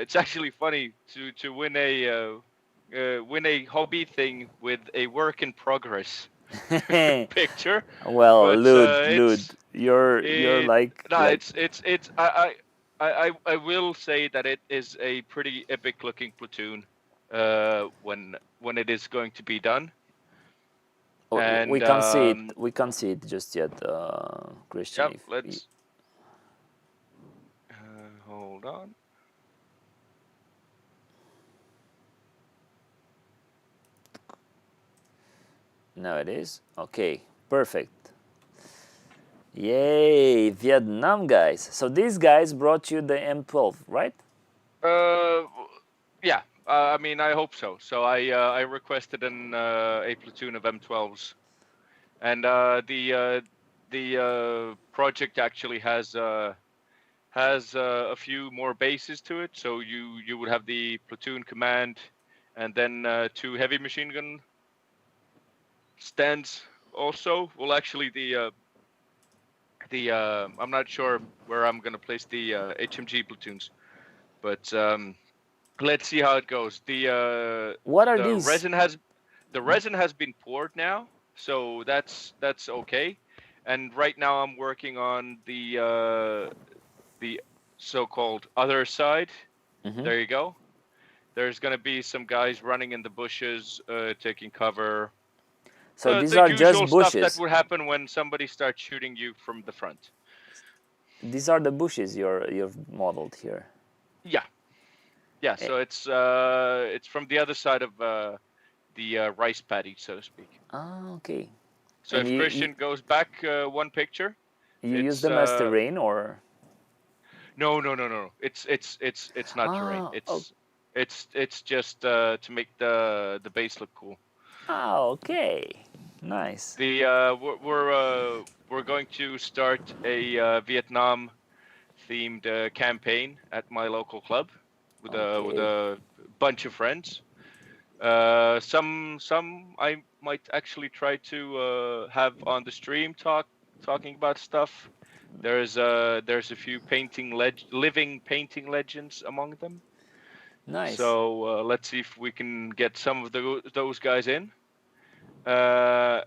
It's actually funny to win a hobby thing with a work in progress picture. Well, But Lud, you're like no, it's I will say that it is a pretty epic looking platoon when it is going to be done. And we can't see it. We can't see it just yet, Kristian. Yep, let's hold on. Now it is. Okay, perfect. Yay, Vietnam guys. So these guys brought you the M12, right? Yeah. I mean, I hope so. So I requested a platoon of M12s, and the project actually has a few more bases to it. So you would have the platoon command, and then 2 heavy machine gun stands also. Well, actually, the I'm not sure where I'm gonna place the HMG platoons, but let's see how it goes. What are The these? resin has been poured now, so that's okay. And right now I'm working on the so-called other side. There you go. There's gonna be some guys running in the bushes, taking cover. So these The are usual just stuff that bushes. would happen when somebody starts shooting you from the front. These are the bushes you've modeled here. Yeah. So it's from the other side of the rice paddy, so to speak. Ah, okay. So And if Kristian goes back one picture, you use it's them as terrain, or? no. It's not terrain. Ah, It's just to make the base look cool. ah, okay. Nice. We're going to start a Vietnam themed campaign at my local club with a bunch of friends. Some I might actually try to have on the stream talking about stuff. There's a few living painting legends among them. Nice. So let's see if we can get some of those guys in. Yeah,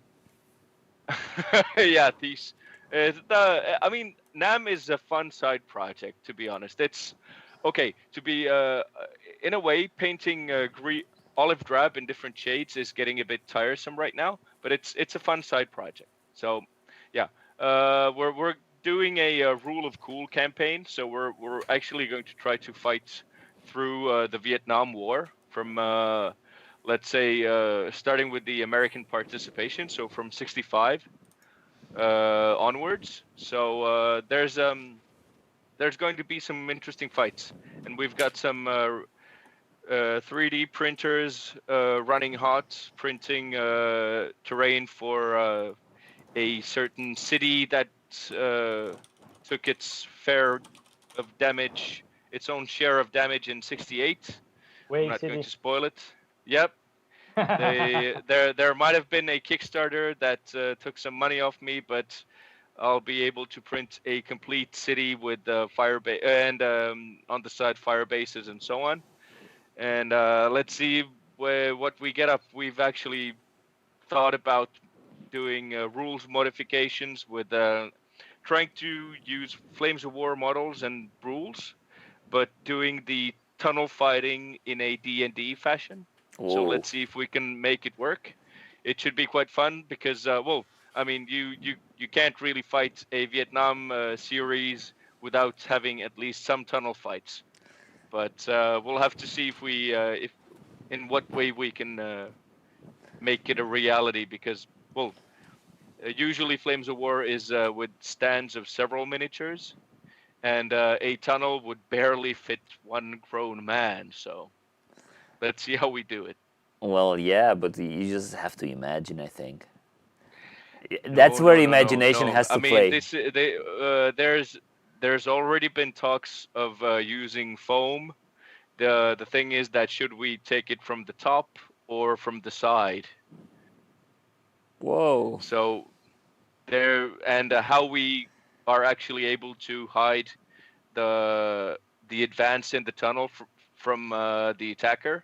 these. I mean, NAM is a fun side project, to be honest. It's okay to be in a way painting olive drab in different shades is getting a bit tiresome right now, but it's a fun side project. So Yeah, we're doing a Rule of Cool campaign, so we're actually going to try to fight through the Vietnam War from let's say starting with the American participation, so from '65 onwards. So there's going to be some interesting fights, and we've got some 3D printers running hot, printing terrain for a certain city that took its own share of damage in '68. I'm Way not going City. to spoil it. Yep. There might have been a Kickstarter that took some money off me, but I'll be able to print a complete city with fire base and on the side fire bases and so on. And let's see what we get up. We've actually thought about doing rules modifications with trying to use Flames of War models and rules, but doing the tunnel fighting in a D&D fashion. So Whoa. let's see if we can make it work. It should be quite fun because, well, I mean, you can't really fight a Vietnam series without having at least some tunnel fights. But we'll have to see if in what way we can make it a reality because, well, usually Flames of War is with stands of several miniatures, and a tunnel would barely fit one grown man. So let's see how we do it. Well, yeah, but you just have to imagine, I think. That's No, where no, no, no, imagination no. has I to mean, play. there's already been talks of using foam. The thing is that should we take it from the top or from the side? Whoa. So there and how we are actually able to hide the advance in the tunnel from the attacker,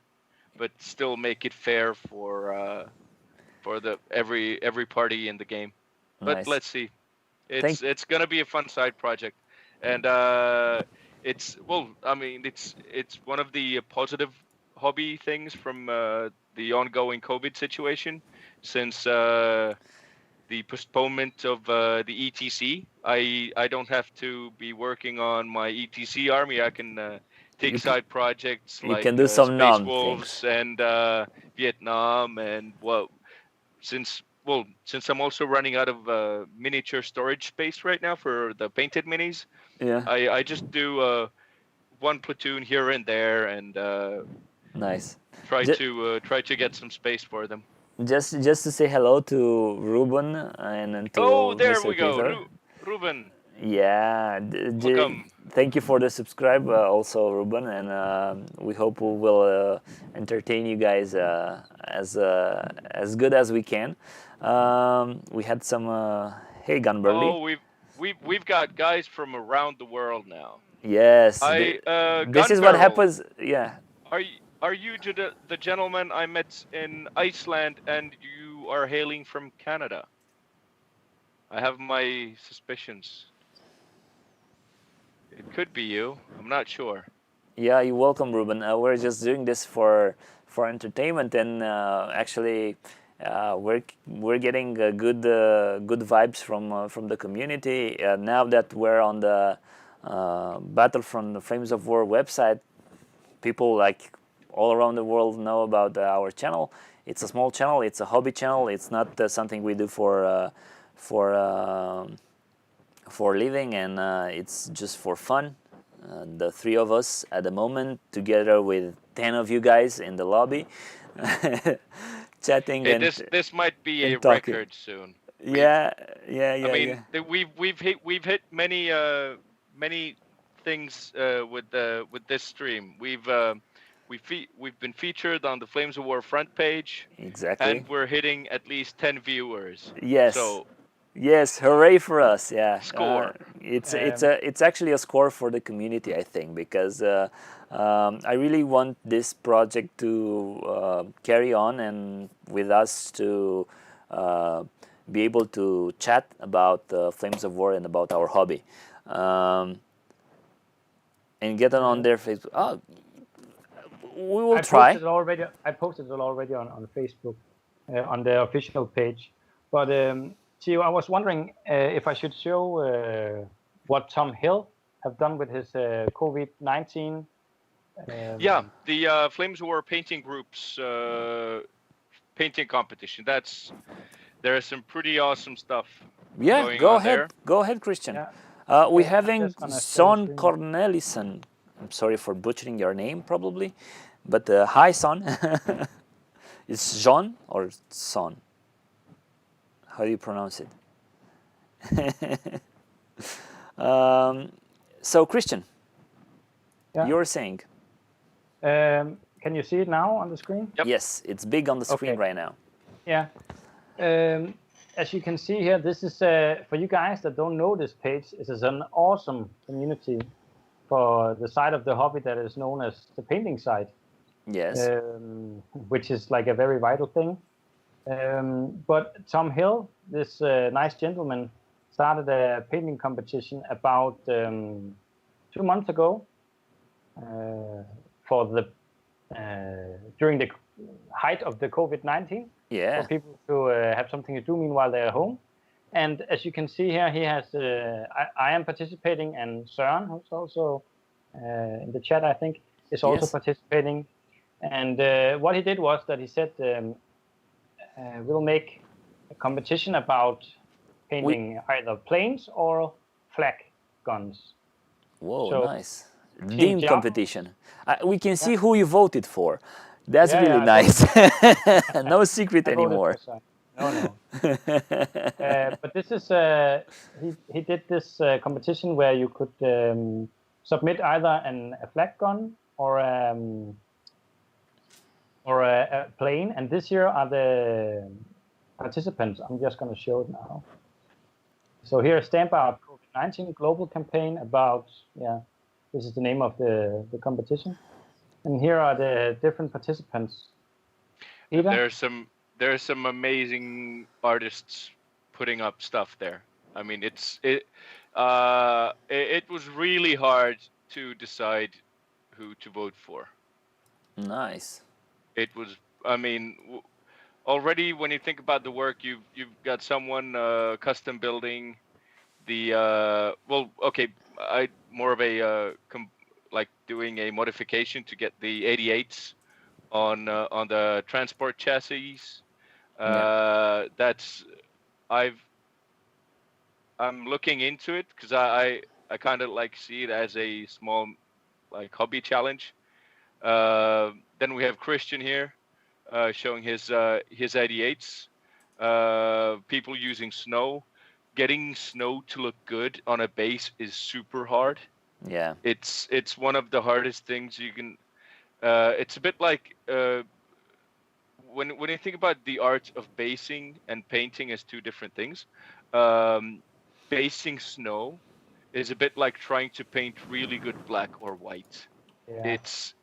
but still make it fair for the every party in the game. But Nice. let's see. Thank It's gonna be a fun side project, and it's well, I mean, it's one of the positive hobby things from the ongoing COVID situation, since the postponement of the ETC. I don't have to be working on my ETC army. I can take you. side projects You like can do some Space non things. Wolves and Vietnam, and well, since I'm also running out of miniature storage space right now for the painted minis, Yeah. I just do one platoon here and there and Nice. try to get some space for them. Just to say hello to Ruben and Oh, to there Mr. we go, Peter. Ruben. Yeah, Welcome. thank you for the subscribe also, Ruben, and we hope we will entertain you guys as good as we can. We had some hey Gunburly. Oh, we've got guys from around the world now. Yes, this is what Gunbarrel. happens. Yeah, Are you the gentleman I met in Iceland, and you are hailing from Canada? I have my suspicions. It could be you. I'm not sure. yeah, you're welcome, Ruben. We're just doing this for entertainment, and actually, we're getting good vibes from the community. Now that we're on the Battlefront, the Flames of War website, people like all around the world know about our channel. It's a small channel. It's a hobby channel. It's not something we do for living, and it's just for fun. The three of us at the moment, together with 10 of you guys in the lobby, chatting Hey, and this might be a talking. record soon. Yeah. I mean, we've hit many things with this stream. We've been featured on the Flames of War front page, Exactly. and we're hitting at least 10 viewers. Yes. So Yes, hooray for us! Yeah, score. It's actually a score for the community, I think, because I really want this project to carry on, and with us to be able to chat about Flames of War and about our hobby, and get on their Facebook. Oh, we will try. I posted it already on Facebook, on the official page. But Gio, I was wondering if I should show what Tom Hill have done with his COVID-19. Yeah, the Flames War painting groups painting competition. There is some pretty awesome stuff Yeah, going go on ahead. there. Go ahead, Christian. Yeah. We're Okay, I'm having just gonna share the Son screen. Cornelissen. I'm sorry for butchering your name, probably. But hi, Son. It's Jean or Son? How do you pronounce it? So, Christian, Yeah. you were saying. Can you see it now on the screen? Yep. Yes, it's big on the screen Okay. right now. Yeah. As you can see here, this is for you guys that don't know this page. This is an awesome community for the side of the hobby that is known as the painting side, Yes. which is like a very vital thing. But Tom Hill, this nice gentleman, started a painting competition about 2 months ago for the during the height of the COVID-19. Yeah. For people to have something to do meanwhile they're at home. And as you can see here, he has. I am participating, and Søren, who's also in the chat, I think, is also Yes. participating. And what he did was that he said, "We'll make a competition about painting either planes or flag guns." Whoa, So, nice. Team Team Jam- competition. We can see who you voted for. That's Yeah, really yeah, I nice. No secret I voted anymore. for Søren. No. But this is he did this competition where you could submit either a flag gun or a plane, and this here are the participants. I'm just going to show it now. So here, Stamp Out COVID-19 global campaign about, this is the name of the competition, and here are the different participants. Ida? There's some amazing artists putting up stuff there. I mean, it was really hard to decide who to vote for. Nice. It was, I mean, already when you think about the work, you've got someone custom building the I more of a like doing a modification to get the 88s on the transport chassis. That's I'm looking into it because I kind of like see it as a small like hobby challenge. Then we have Kristian here showing his 88s. People using snow. Getting snow to look good on a base is super hard. Yeah. It's one of the hardest things you can. It's a bit like when you think about the art of basing and painting as two different things. Basing snow is a bit like trying to paint really good black or white. Yeah.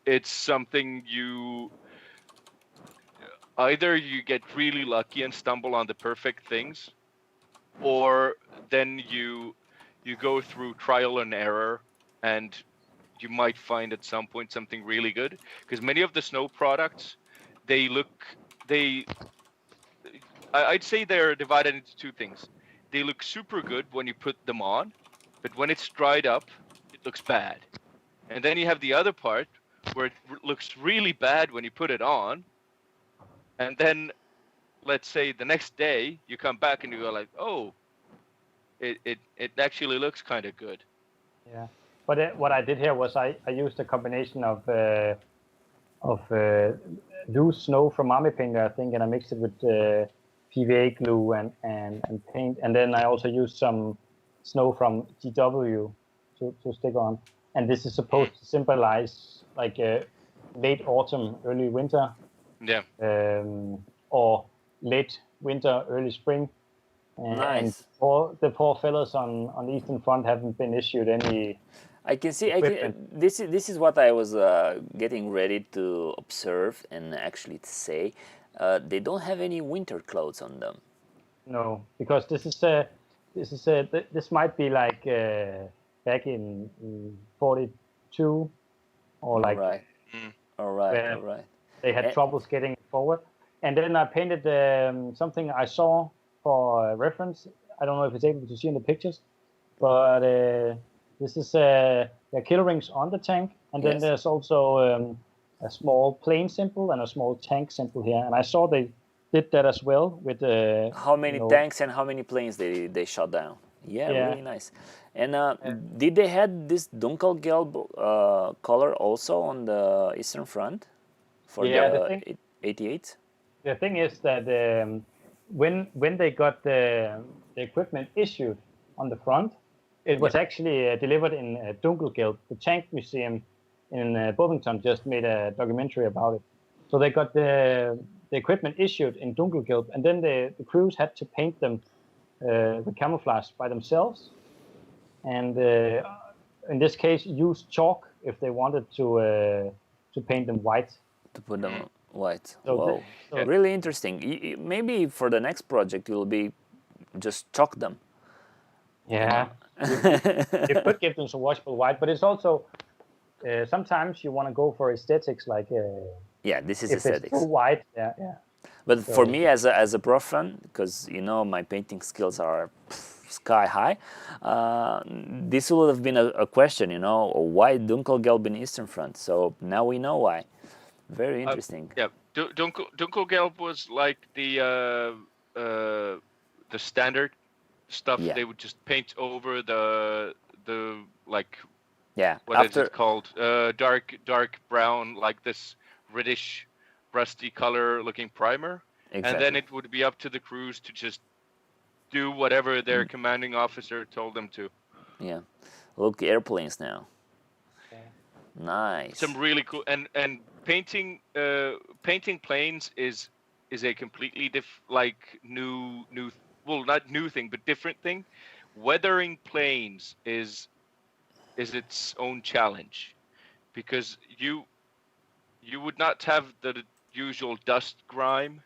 It's something you either you get really lucky and stumble on the perfect things, or then you go through trial and error, and you might find at some point something really good. Because many of the snow products, I'd say they're divided into two things. They look super good when you put them on, but when it's dried up, it looks bad. And then you have the other part where it looks really bad when you put it on, and then let's say the next day you come back and you go like, oh, it actually looks kind of good. Yeah, but what I did here was I used a combination of loose snow from Army Painter, I think, and I mixed it with PVA glue and paint, and then I also used some snow from GW to stick on. And this is supposed to symbolize like a late autumn, early winter, Yeah. or late winter, early spring. Nice. And the poor fellas on the Eastern Front haven't been issued any. I can see. This is what I was getting ready to observe and actually to say. They don't have any winter clothes on them. No, because this might be like back in 42, or like All right. they had troubles getting forward. And then I painted something I saw for reference, I don't know if it's able to see in the pictures, but this is there are kill rings on the tank, and then Yes. there's also a small plane symbol and a small tank symbol here. And I saw they did that as well with How many tanks and how many planes they shot down? Yeah, Yeah. really nice. And did they had this Dunkelgelb color also on the Eastern Front for the 88? The thing is that when they got the equipment issued on the front, it was actually delivered in Dunkelgelb. The tank museum in Bovington just made a documentary about it. So they got the equipment issued in Dunkelgelb, and then the crews had to paint them with camouflage by themselves, and in this case use chalk if they wanted to paint them white. To put them white. So Whoa, really interesting. Maybe for the next project it will be just chalk them. Yeah, you could give them some washable white, but it's also sometimes you want to go for aesthetics, like yeah, this is if aesthetics. It's too white, yeah. But for me as a pro fan, because my painting skills are sky high, this would have been a question, why Dunkelgelb in Eastern Front? So now we know why. Very interesting. Yeah, Dunkelgelb was like the standard stuff. They would just paint over the like. Yeah. What is it called? Dark brown, like this reddish, rusty color looking primer. Exactly. And then it would be up to the crews to just do whatever their commanding officer told them to. Yeah. Look, airplanes now. Nice. Some really cool and painting planes is a completely new well, not new thing, but different thing. Weathering planes is its own challenge, because you would not have the usual dust grime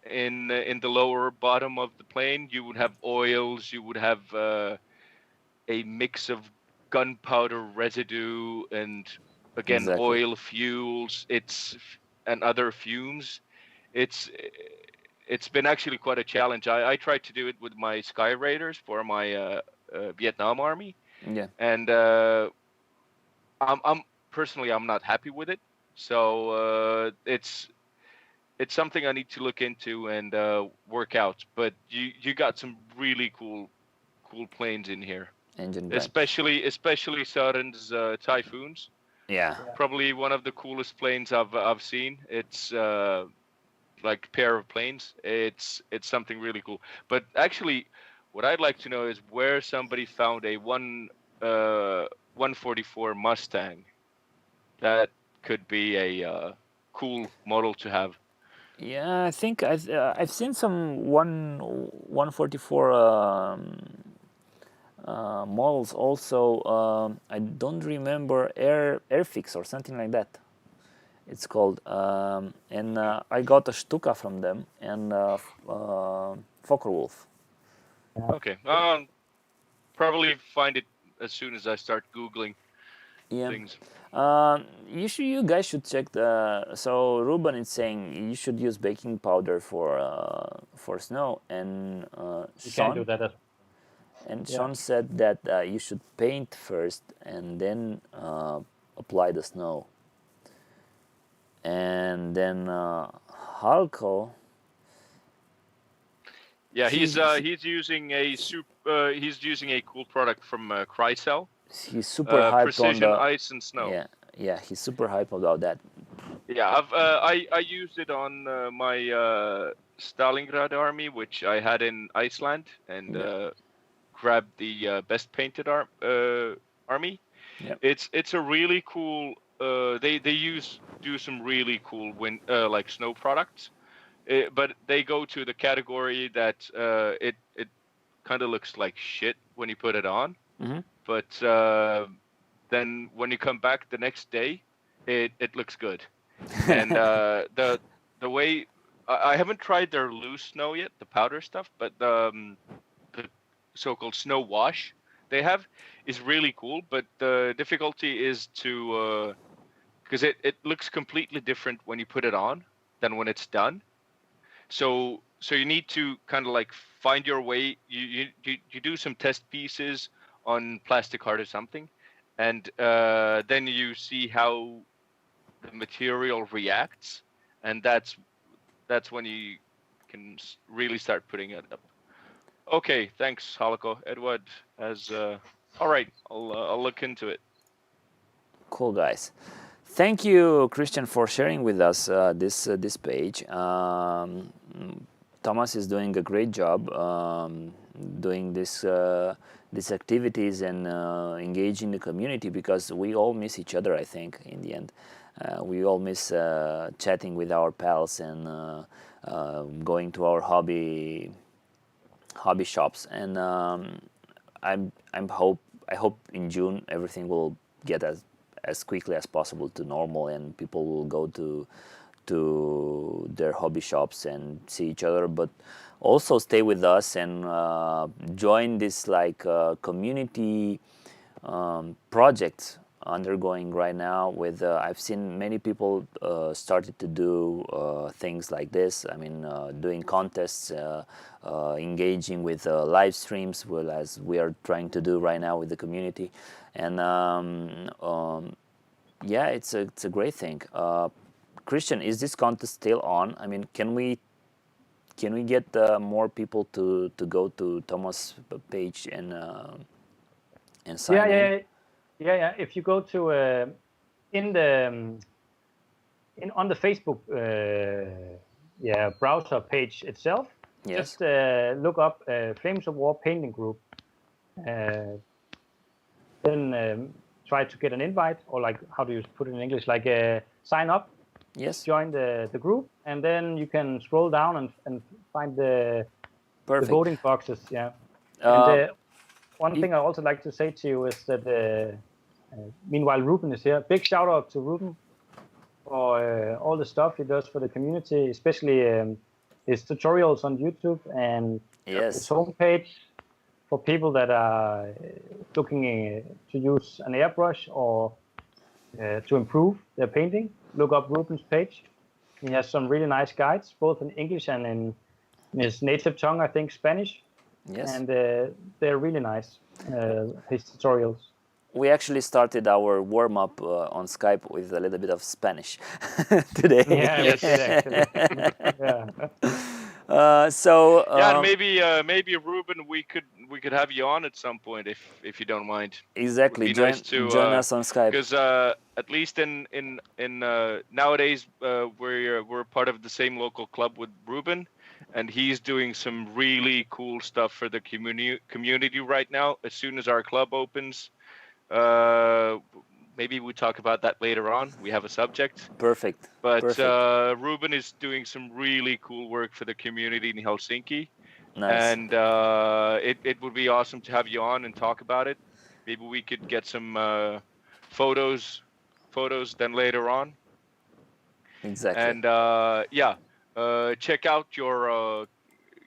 in the lower bottom of the plane. You would have oils, you would have a mix of gunpowder residue and again oil fuels and other fumes. It's been actually quite a challenge. I tried to do it with my Sky Raiders for my Vietnam Army. Yeah. And I'm personally not happy with it. So it's something I need to look into and work out. But you got some really cool planes in here. Especially Søren's Typhoons. Yeah. Probably one of the coolest planes I've seen. It's like pair of planes. It's something really cool. But actually, what I'd like to know is where somebody found a 144 Mustang. That could be a cool model to have. Yeah, I think I've seen some 144 models also. I don't remember Airfix or something like that. It's called, and I got a Stuka from them and Focke-Wulf. Okay, probably find it as soon as I start googling things. You guys should check so Ruben is saying you should use baking powder for snow, and you can do that. And Sean said that you should paint first and then apply the snow. And then Halko. Yeah, he's using a cool product from Chrysel. He's super hyped precision on the ice and snow. Yeah, he's super hyped about that. Yeah, I used it on my Stalingrad army, which I had in Iceland, and grabbed the best painted army. Yep. It's a really cool. They do some really cool like snow products, but they go to the category that it kind of looks like shit when you put it on. Mm-hmm. But then when you come back the next day, it looks good. And the way I haven't tried their loose snow yet, the powder stuff, but the so-called snow wash they have is really cool. But the difficulty is to because it looks completely different when you put it on than when it's done. So so you need to kind of like find your way. You do some test pieces on plastic heart or something, and then you see how the material reacts, and that's when you can really start putting it up. Okay, thanks, Halako. Edward has. All right, I'll look into it. Cool, guys. Thank you, Kristian, for sharing with us this page. Thomas is doing a great job doing these activities and engaging the community, because we all miss each other. I think in the end, we all miss chatting with our pals and going to our hobby shops. And I hope in June everything will get as quickly as possible to normal, and people will go to their hobby shops and see each other, but also stay with us and join this like community project undergoing right now. With I've seen many people started to do things like this. I mean, doing contests, engaging with live streams, well, as we are trying to do right now with the community. And yeah, it's a great thing. Kristian, is this contest still on? I mean, can we get more people to go to Thomas' page and sign in? Yeah. If you go to on the Facebook browser page itself, Yes. just look up Flames of War Painting Group. Then try to get an invite, or like, how do you put it in English? Like sign up. Yes. Join the group, and then you can scroll down and find the voting boxes. Yeah. And one thing I also like to say to you is that meanwhile Ruben is here, big shout out to Ruben for all the stuff he does for the community, especially his tutorials on YouTube and his homepage for people that are looking to use an airbrush or to improve their painting. Look up Ruben's page. He has some really nice guides, both in English and in his native tongue, I think Spanish. Yes. And they're really nice, his tutorials. We actually started our warm-up on Skype with a little bit of Spanish today. Yeah, Yes. Yeah. Yeah, and maybe Ruben, we could have you on at some point if you don't mind. Exactly. It would be nice to join us on Skype. because at least in nowadays we're part of the same local club with Ruben, and he's doing some really cool stuff for the community right now. As soon as our club opens, maybe we talk about that later on. We have a subject. Perfect. But Perfect. Ruben is doing some really cool work for the community in Helsinki. Nice. And it would be awesome to have you on and talk about it. Maybe we could get some photos then later on. Exactly. And check out your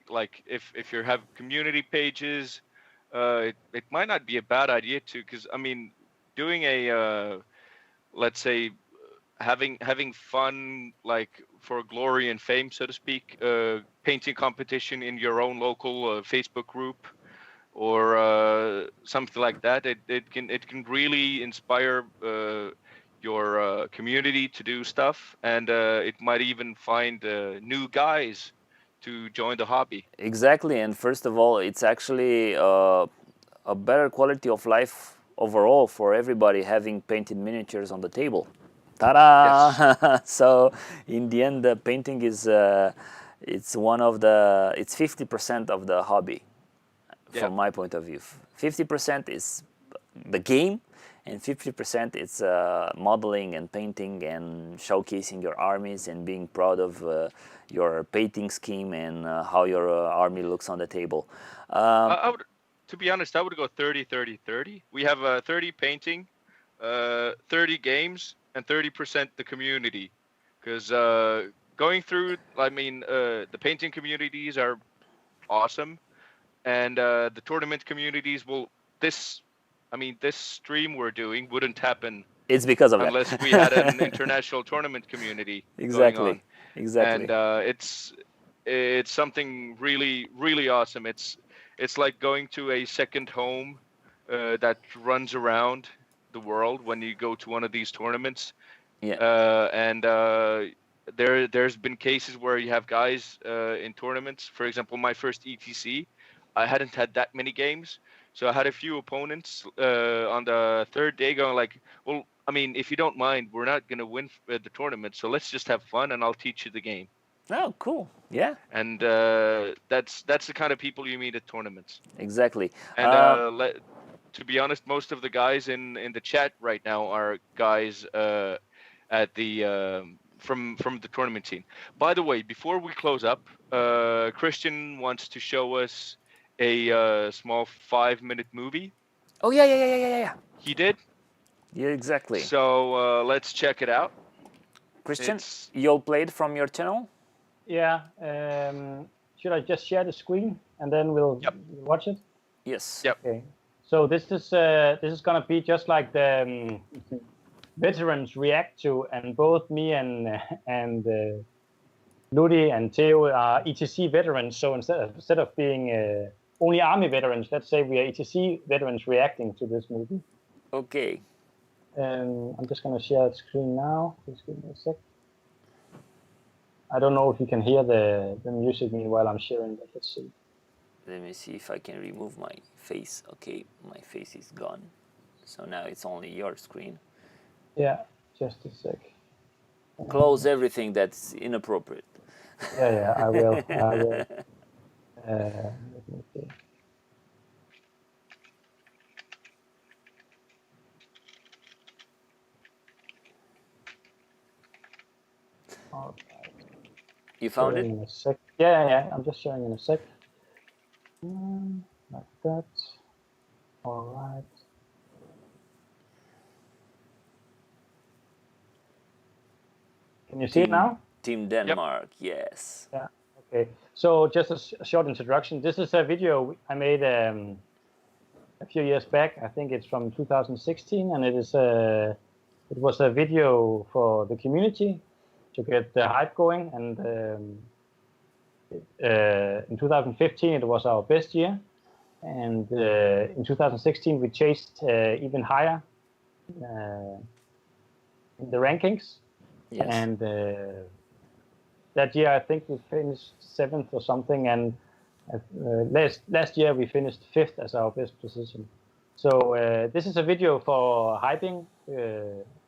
like if you have community pages. It might not be a bad idea to, because I mean, doing a let's say having fun, like for glory and fame, so to speak, painting competition in your own local Facebook group or something like that. It can really inspire your community to do stuff, and it might even find new guys to join the hobby. Exactly. And first of all, it's actually a better quality of life overall for everybody having painted miniatures on the table. Ta-da! Yes. So in the end, the painting is it's 50% of the hobby, from my point of view. 50% is the game, and 50% it's modeling and painting and showcasing your armies and being proud of your painting scheme and how your army looks on the table. I would, to be honest, I would go 30-30-30. We have 30 painting, 30 games, and 30% the community. Because going through, I mean, the painting communities are awesome, and the tournament communities will. This stream we're doing wouldn't happen. It's because of unless that. we had an international tournament community. Exactly. Going on. Exactly. And it's something really, really awesome. It's like going to a second home that runs around the world when you go to one of these tournaments. Yeah. And there's been cases where you have guys in tournaments. For example, my first ETC, I hadn't had that many games, so I had a few opponents on the third day going like, well, I mean, if you don't mind, we're not gonna win the tournament, so let's just have fun, and I'll teach you the game. Oh, cool. Yeah. And that's the kind of people you meet at tournaments. Exactly. And to be honest, most of the guys in the chat right now are guys at the from the tournament scene. By the way, before we close up, Kristian wants to show us a small 5-minute movie. Oh yeah. He did. Yeah, exactly. So let's check it out. Kristian, It's- you'll play it from your channel? Yeah. Should I just share the screen and then we'll watch it? Yes. Yep. Okay. So this is gonna be just like the veterans react to, and both me and Ludi and Theo are ETC veterans. So instead of being only Army veterans, let's say we are ETC veterans reacting to this movie. Okay. I'm just gonna share the screen now. Please give me a sec. I don't know if you can hear the music meanwhile I'm sharing, but let's see. Let me see if I can remove my face. Okay, my face is gone. So now it's only your screen. Yeah, just a sec. Close everything that's inappropriate. Yeah, I will. I will. Let me see. All right. You found Sharing it? in a sec. Yeah. I'm just sharing in a sec. Like that. All right. Can you see it now? Team Denmark, yes. Yeah. Okay. So just a short introduction. This is a video I made a few years back. I think it's from 2016, and it was a video for the community to get the hype going. And in 2015, it was our best year. And in 2016, we chased even higher in the rankings. Yes. And that year, I think we finished 7th or something. And last year, we finished 5th as our best position. So this is a video for hyping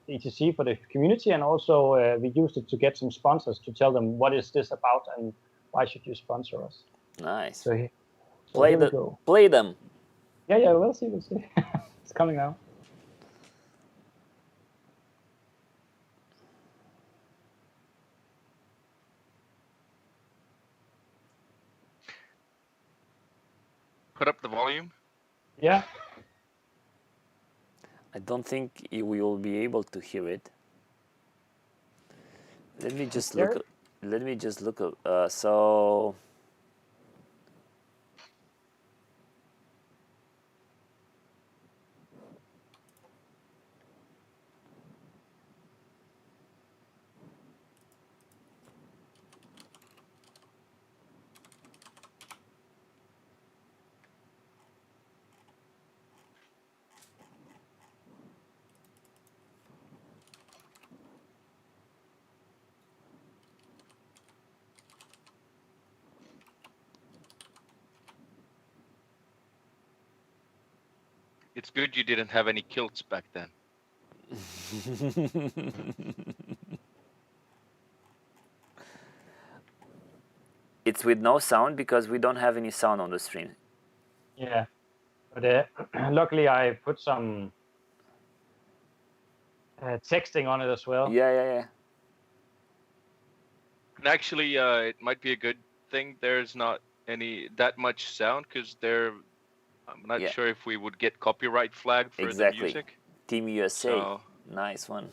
ETC for the community. And also we used it to get some sponsors to tell them what is this about and why should you sponsor us. Nice. So here Play we go. Play them. Yeah, we'll see. It's coming now. Put up the volume. Yeah. I don't think we will be able to hear it. Let me just look. Let me just look. So. It's good you didn't have any kilts back then. It's with no sound because we don't have any sound on the stream. Yeah. But luckily, I put some texting on it as well. Yeah. And actually, it might be a good thing there's not that much sound, because I'm not sure if we would get copyright flagged for the music. Team USA, So, nice one.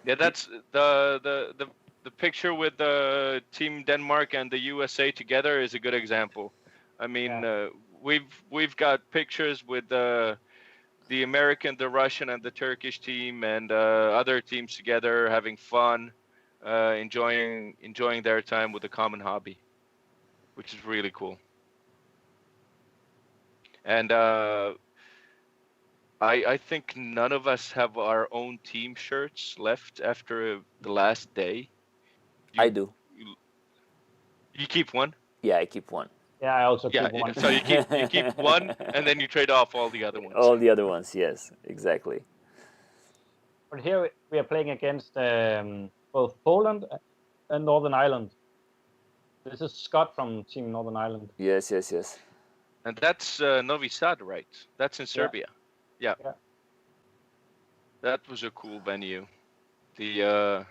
Yeah, that's the picture with the Team Denmark and the USA together is a good example. I mean, we've got pictures with the American, the Russian, and the Turkish team, and other teams together having fun. enjoying their time with a common hobby, which is really cool. And I think none of us have our own team shirts left after the last day. I do. You keep one? Yeah, I keep one. Yeah, I also Yeah. keep one. So you keep one, and then you trade off all the other ones. All the other ones, yes, exactly. But here we are playing against both Poland and Northern Ireland. This is Scott from Team Northern Ireland. Yes, yes, yes. And that's Novi Sad, right? That's in Serbia. Yeah. That was a cool venue. The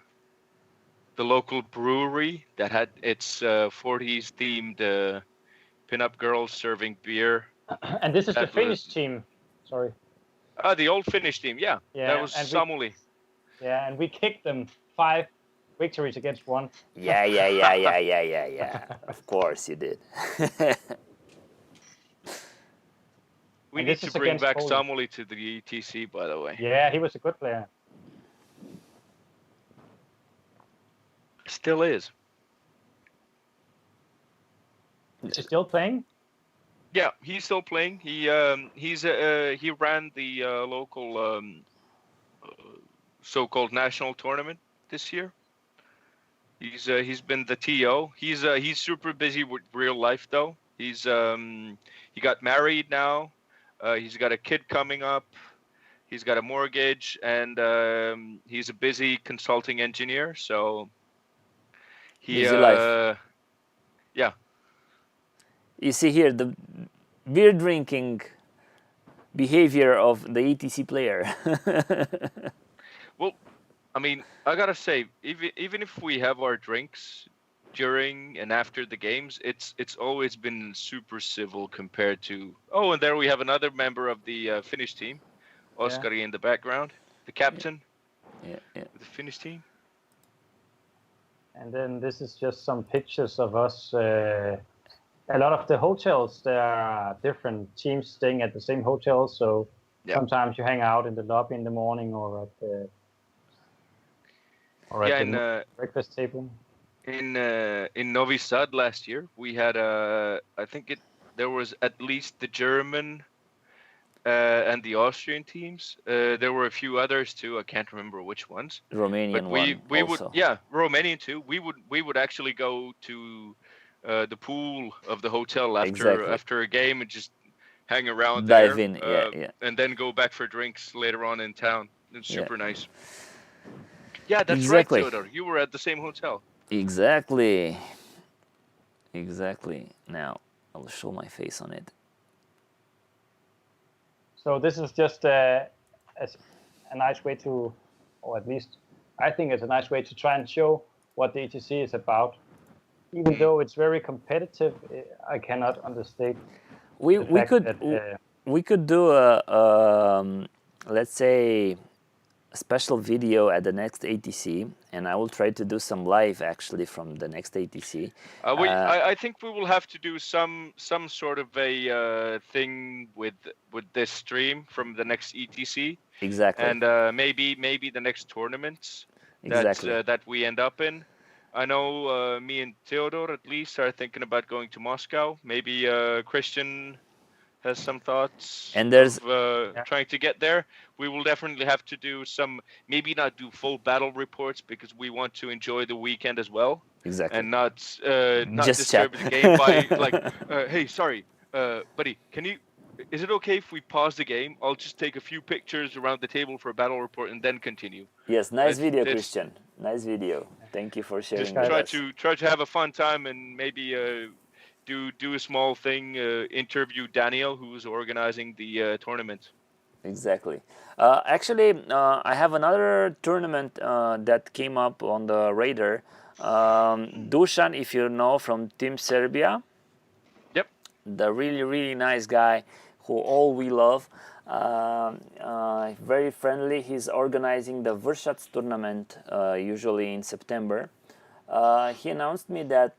local brewery that had its 40s themed pinup girls serving beer. And this is the That Finnish was- team. Sorry. The old Finnish team, yeah. That was and Samuli. and we kicked them 5 victories against 1. Yeah. Of course you did. We And need this to is bring against back Poland. Samuli to the ETC, by the way. Yeah, he was a good player. Still is. Is he still playing? Yeah, he's still playing. He ran the local so-called national tournament this year. He's been the TO. He's super busy with real life though. He got married now. He's got a kid coming up. He's got a mortgage, and he's a busy consulting engineer. So Busy life. Yeah. You see here the beer drinking behavior of the ETC player. Well, I mean, I gotta say, even if we have our drinks during and after the games, it's always been super civil compared to. Oh, and there we have another member of the Finnish team, Oskari in the background, the captain Yeah. of the Finnish team. And then this is just some pictures of us. A lot of the hotels, there are different teams staying at the same hotel. So sometimes you hang out in the lobby in the morning or at the breakfast table. In Novi Sad last year, we had there was at least the German and the Austrian teams. There were a few others too. I can't remember which ones. Romanian But one we also. would Romanian too. We would actually go to the pool of the hotel after a game and just hang around Dive there. in, And then go back for drinks later on in town. It's super nice. Yeah, that's Exactly. right, Theodor. You were at the same hotel. Exactly. Now I'll show my face on it. So this is just a nice way to, or at least I think it's a nice way to try and show what the ETC is about. Even though it's very competitive, I cannot understate. We could do a let's say a special video at the next ATC, and I will try to do some live actually from the next ATC. I think we will have to do some sort of a thing with this stream from the next ETC. Exactly. And maybe the next tournaments that we end up in. I know me and Theodor at least are thinking about going to Moscow. Maybe Kristian has some thoughts and there's trying to get there. We will definitely have to do some, maybe not do full battle reports because we want to enjoy the weekend as well. Exactly. And not Just disturb chat. the game by like, hey, sorry, buddy, is it okay if we pause the game? I'll just take a few pictures around the table for a battle report and then continue. Yes, nice video, Kristian. Nice video. Thank you for sharing with us. Try to have a fun time and maybe do a small thing. Interview Daniel, who's organizing the tournament. Exactly. Actually, I have another tournament that came up on the radar. Dusan, if you know, from Team Serbia. Yep. The really nice guy who all we love. Very friendly. He's organizing the Vršac tournament usually in September. He announced me that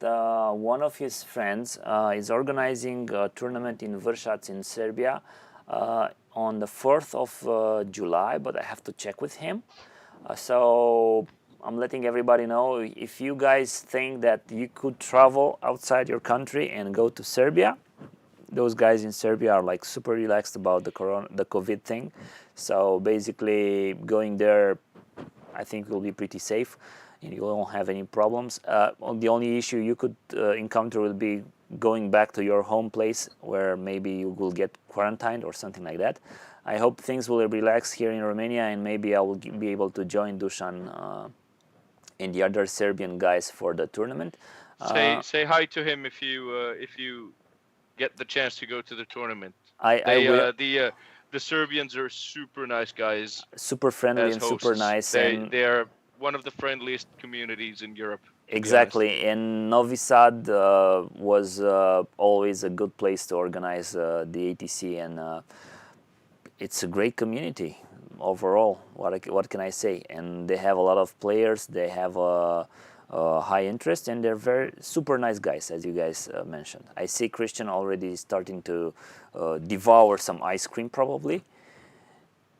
one of his friends is organizing a tournament in Vršac in Serbia on the 4th of July, but I have to check with him. So I'm letting everybody know, if you guys think that you could travel outside your country and go to Serbia, those guys in Serbia are like super relaxed about the COVID thing. So basically, going there, I think will be pretty safe, and you won't have any problems. The only issue you could encounter will be going back to your home place, where maybe you will get quarantined or something like that. I hope things will relax here in Romania, and maybe I will be able to join Dusan and the other Serbian guys for the tournament. Say hi to him if you get the chance to go to the tournament. I will. The Serbians are super nice guys. Super friendly and super nice. They are one of the friendliest communities in Europe. Exactly, and Novi Sad was always a good place to organize the ATC, and it's a great community overall. What can I say? And they have a lot of players. They have a high interest, and they're very super nice guys, as you guys mentioned. I see Kristian already starting to devour some ice cream, probably.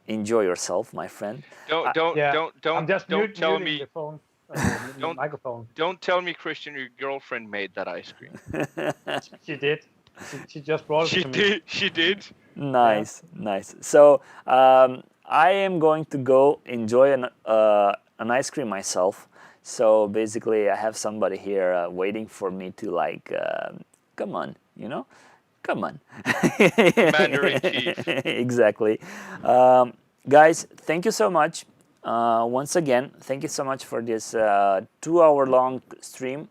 Enjoy yourself, my friend. Don't I'm just tell muting me the phone. Microphone. Don't tell me, Kristian, your girlfriend made that ice cream. She did. She just brought it to me. She did. Nice, nice. So I am going to go enjoy an ice cream myself. So basically, I have somebody here waiting for me to come on, come on. Commander-in-Chief. Exactly. Guys, thank you so much. Once again, thank you so much for this 2-hour-long stream.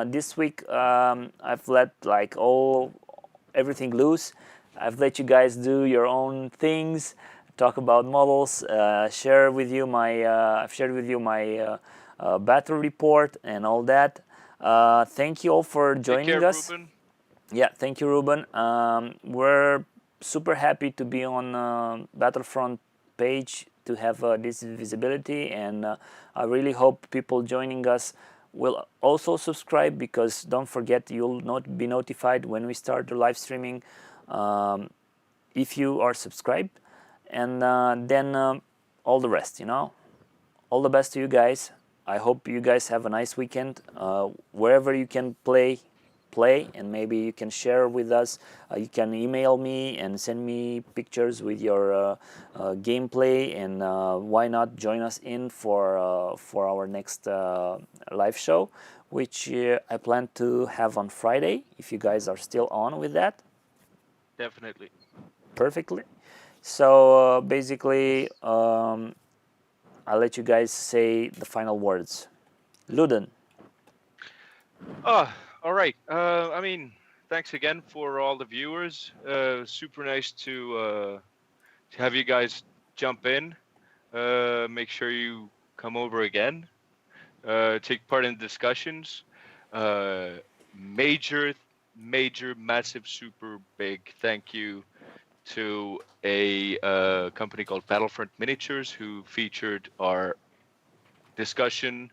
This week, I've let everything loose. I've let you guys do your own things, talk about models, I've shared with you my battle report and all that. Thank you all for joining us. Ruben. Yeah, thank you, Ruben. We're super happy to be on Battlefront page to have this visibility, and I really hope people joining us will also subscribe, because don't forget, you'll not be notified when we start the live streaming if you are subscribed, and then all the rest, all the best to you guys. I hope you guys have a nice weekend. Wherever you can play, and maybe you can share with us. You can email me and send me pictures with your gameplay, and why not join us in for our next live show, which I plan to have on Friday, if you guys are still on with that. Definitely. Perfectly. So basically, I'll let you guys say the final words. Luden. All right. Thanks again for all the viewers. Super nice to have you guys jump in. Make sure you come over again. Take part in discussions. Major, massive, super big thank you to a company called Battlefront Miniatures, who featured our discussion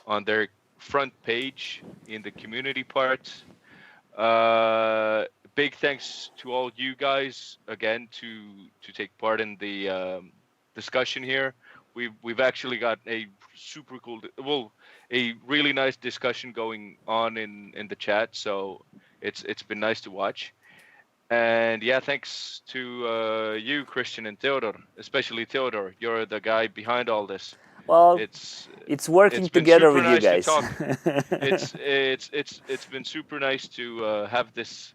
on their front page in the community part. Big thanks to all you guys again to take part in the discussion here. We've actually got a super cool, a really nice discussion going on in the chat. So it's been nice to watch. And yeah, thanks to you, Kristian and Theodor, especially Theodor. You're the guy behind all this. Well, it's working together with you guys. It's been super nice to have this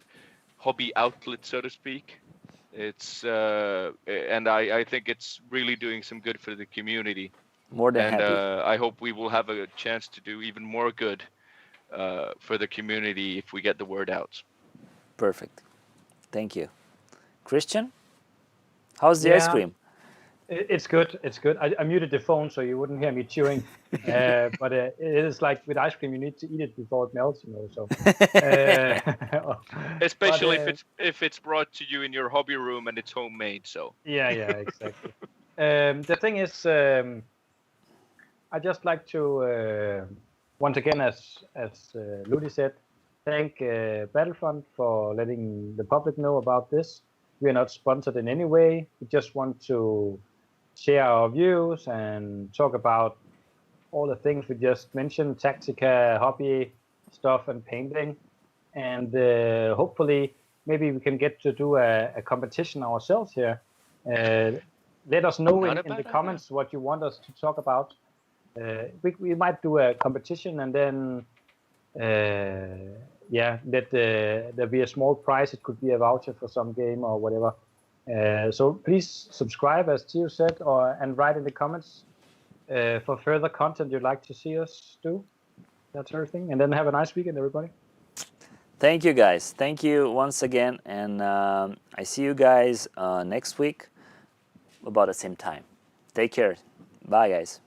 hobby outlet, so to speak. It's and I think it's really doing some good for the community. More than happy. I hope we will have a chance to do even more good for the community if we get the word out. Perfect. Thank you. Kristian, how's the ice cream? It's good. It's good. I muted the phone so you wouldn't hear me chewing. But it is like with ice cream, you need to eat it before it melts, So, especially if it's brought to you in your hobby room and it's homemade. So yeah, exactly. The thing is, I just like to once again, as Ludi said, thank Battlefront for letting the public know about this. We are not sponsored in any way. We just want to share our views and talk about all the things we just mentioned, Tactica, hobby stuff, and painting. And hopefully, maybe we can get to do a competition ourselves here. Let us know Not a in the bad idea. comments what you want us to talk about. We might do a competition, and then let there be a small prize. It could be a voucher for some game or whatever. So please subscribe, as Theo said, and write in the comments for further content you'd like to see us do. That's everything. And then have a nice weekend, everybody. Thank you, guys. Thank you once again, and I see you guys next week about the same time. Take care. Bye, guys.